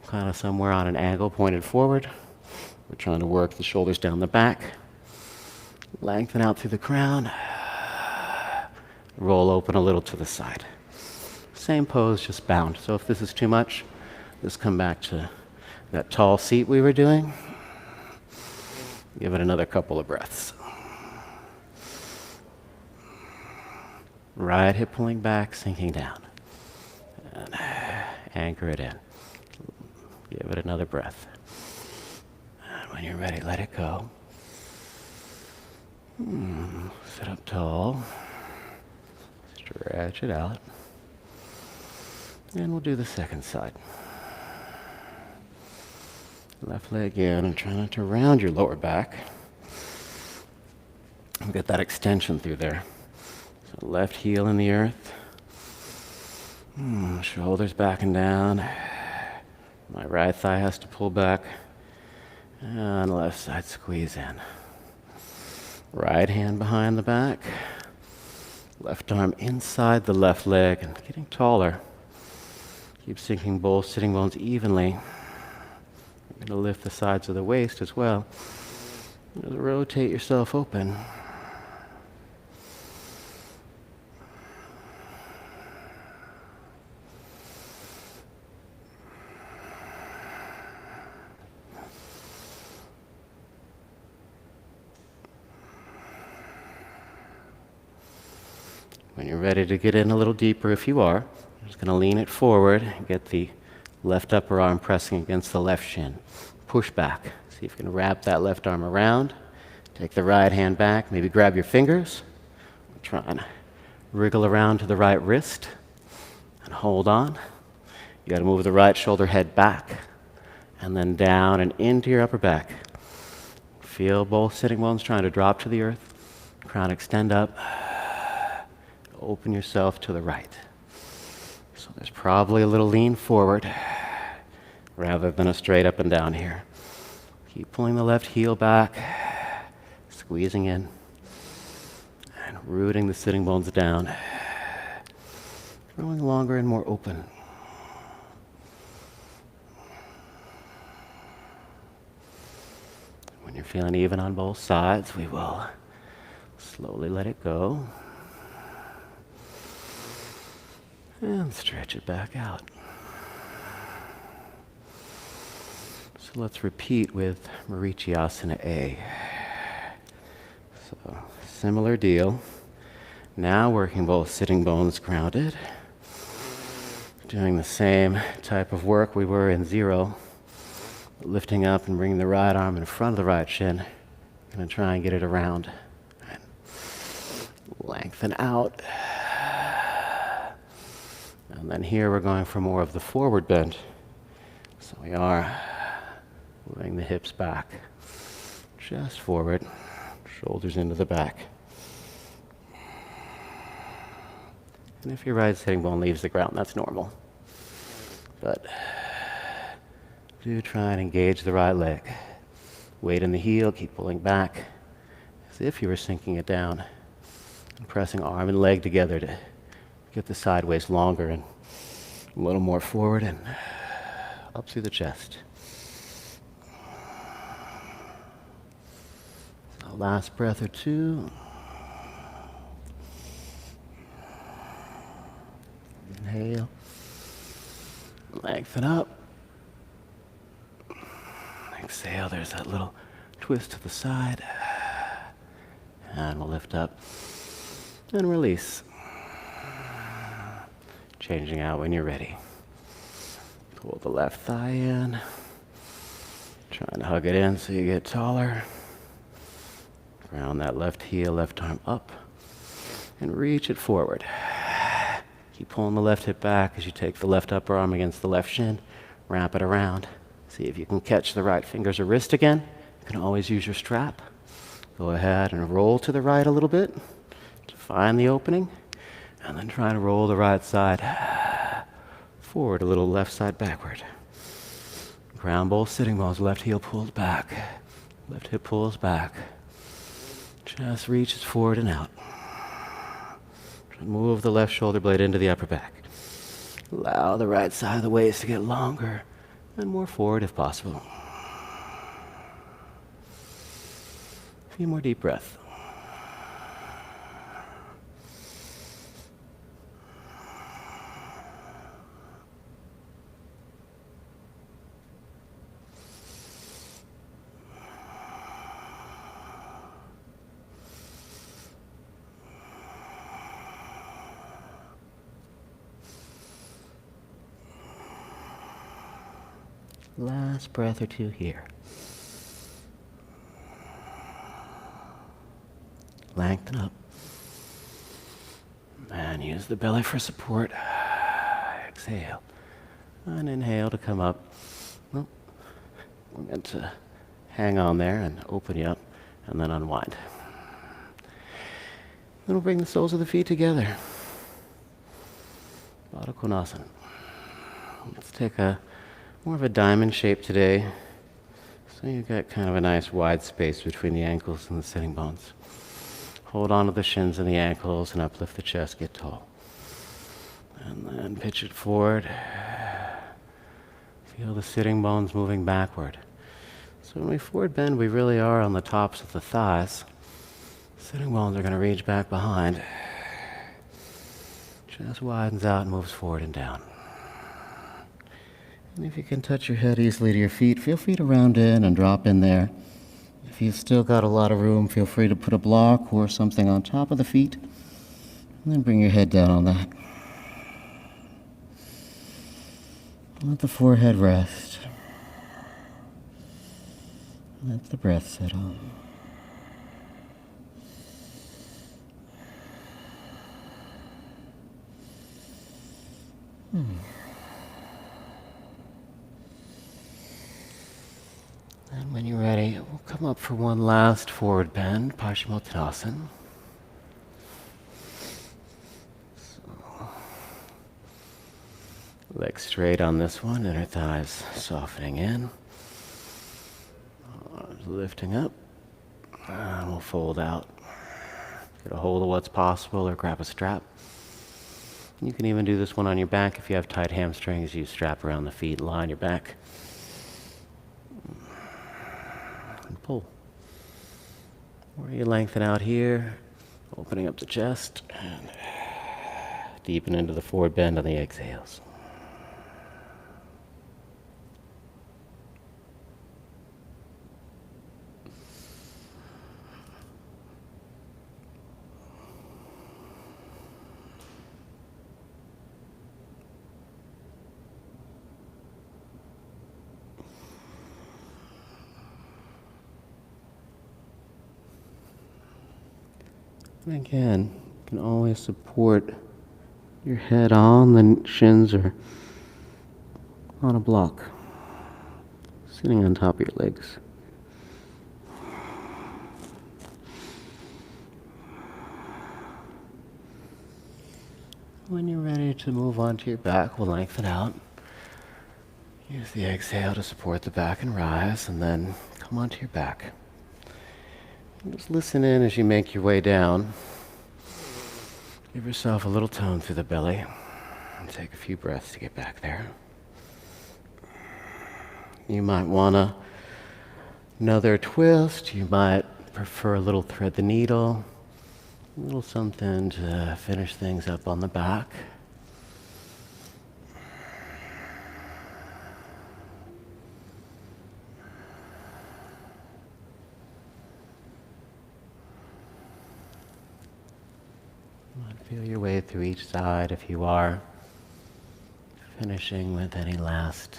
kind of somewhere on an angle pointed forward. We're trying to work the shoulders down the back. Lengthen out through the crown. Roll open a little to the side. Same pose, just bound. So if this is too much, just come back to that tall seat we were doing. Give it another couple of breaths. Right hip pulling back, sinking down. And anchor it in. Give it another breath. And when you're ready, let it go. Sit up tall. Stretch it out. And we'll do the second side. Left leg in and try not to round your lower back. Get that extension through there. So left heel in the earth. Shoulders back and down. My right thigh has to pull back. And left side squeeze in. Right hand behind the back. Left arm inside the left leg and getting taller. Keep sinking both sitting bones evenly. You're going to lift the sides of the waist as well. Just rotate yourself open. When you're ready to get in a little deeper, if you are, I'm just going to lean it forward and get the left upper arm pressing against the left shin. Push back. See if you can wrap that left arm around. Take the right hand back. Maybe grab your fingers. Try and wriggle around to the right wrist and hold on. You got to move the right shoulder head back and then down and into your upper back. Feel both sitting bones trying to drop to the earth. Crown extend up. Open yourself to the right. So there's probably a little lean forward rather than a straight up and down here. Keep pulling the left heel back, squeezing in, and rooting the sitting bones down. Growing longer and more open. When you're feeling even on both sides, we will slowly let it go. And stretch it back out. So let's repeat with Virasana A. So similar deal. Now working both sitting bones grounded. Doing the same type of work we were in 0. Lifting up and bringing the right arm in front of the right shin. Going to try and get it around. And lengthen out. And then here we're going for more of the forward bend. So we are moving the hips back, just forward, shoulders into the back. And if your right sitting bone leaves the ground, that's normal. But do try and engage the right leg. Weight in the heel, keep pulling back as if you were sinking it down and pressing arm and leg together to get the sideways longer and a little more forward and up through the chest. So last breath or two. Inhale. Lengthen up. Exhale, there's that little twist to the side. And we'll lift up and release. Changing out when you're ready. Pull the left thigh in. Trying to hug it in so you get taller. Ground that left heel, left arm up. And reach it forward. Keep pulling the left hip back as you take the left upper arm against the left shin. Wrap it around. See if you can catch the right fingers or wrist again. You can always use your strap. Go ahead and roll to the right a little bit to find the opening. And then try to roll the right side forward, a little left side backward. Ground both sitting bones, left heel pulls back. Left hip pulls back. Just reaches forward and out. Move the left shoulder blade into the upper back. Allow the right side of the waist to get longer and more forward if possible. A few more deep breaths. Last breath or two here. Lengthen up. And use the belly for support. Exhale. And inhale to come up. Well, we're meant to hang on there and open you up and then unwind. Then we'll bring the soles of the feet together. Hunumanasana. Let's take more of a diamond shape today. So you've got kind of a nice wide space between the ankles and the sitting bones. Hold on to the shins and the ankles and uplift the chest, get tall. And then pitch it forward. Feel the sitting bones moving backward. So when we forward bend, we really are on the tops of the thighs. Sitting bones are going to reach back behind. Chest widens out and moves forward and down. And if you can touch your head easily to your feet, feel free to round in and drop in there. If you've still got a lot of room, feel free to put a block or something on top of the feet, and then bring your head down on that. Let the forehead rest. Let the breath settle. And when you're ready, we'll come up for one last forward bend, Paschimottanasana. Legs straight on this one, inner thighs softening in. Arms lifting up. And we'll fold out. Get a hold of what's possible or grab a strap. You can even do this one on your back. If you have tight hamstrings, you strap around the feet, line your back. And pull. Or you lengthen out here, opening up the chest, and deepen into the forward bend on the exhales. And again, you can always support your head on the shins or on a block, sitting on top of your legs. When you're ready to move onto your back, we'll lengthen out. Use the exhale to support the back and rise, and then come onto your back. Just listen in as you make your way down. Give yourself a little tone through the belly. And take a few breaths to get back there. You might want another twist. You might prefer a little thread the needle. A little something to finish things up on the back. Feel your way through each side if you are. Finishing with any last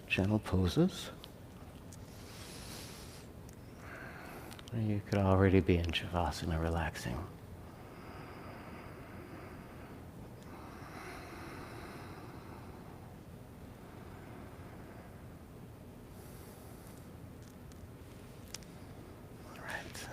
gentle poses. Or you could already be in Shavasana, relaxing. All right.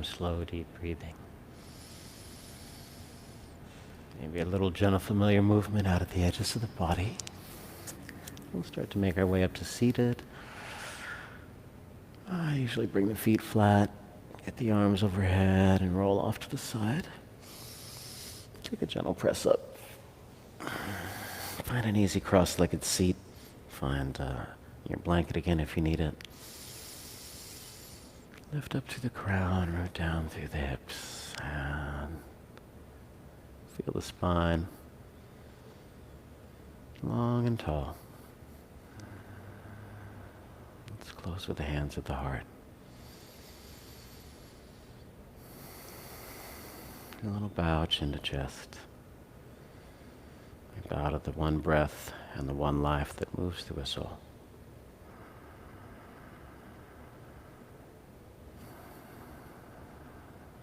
some slow, deep breathing. Maybe a little gentle, familiar movement out at the edges of the body. We'll start to make our way up to seated. I usually bring the feet flat, get the arms overhead, and roll off to the side. Take a gentle press up. Find an easy cross-legged seat. Find your blanket again if you need it. Lift up to the crown, root down through the hips, and feel the spine long and tall. Let's close with the hands at the heart. A little bow, chin to chest. We bow to the one breath and the one life that moves through us all.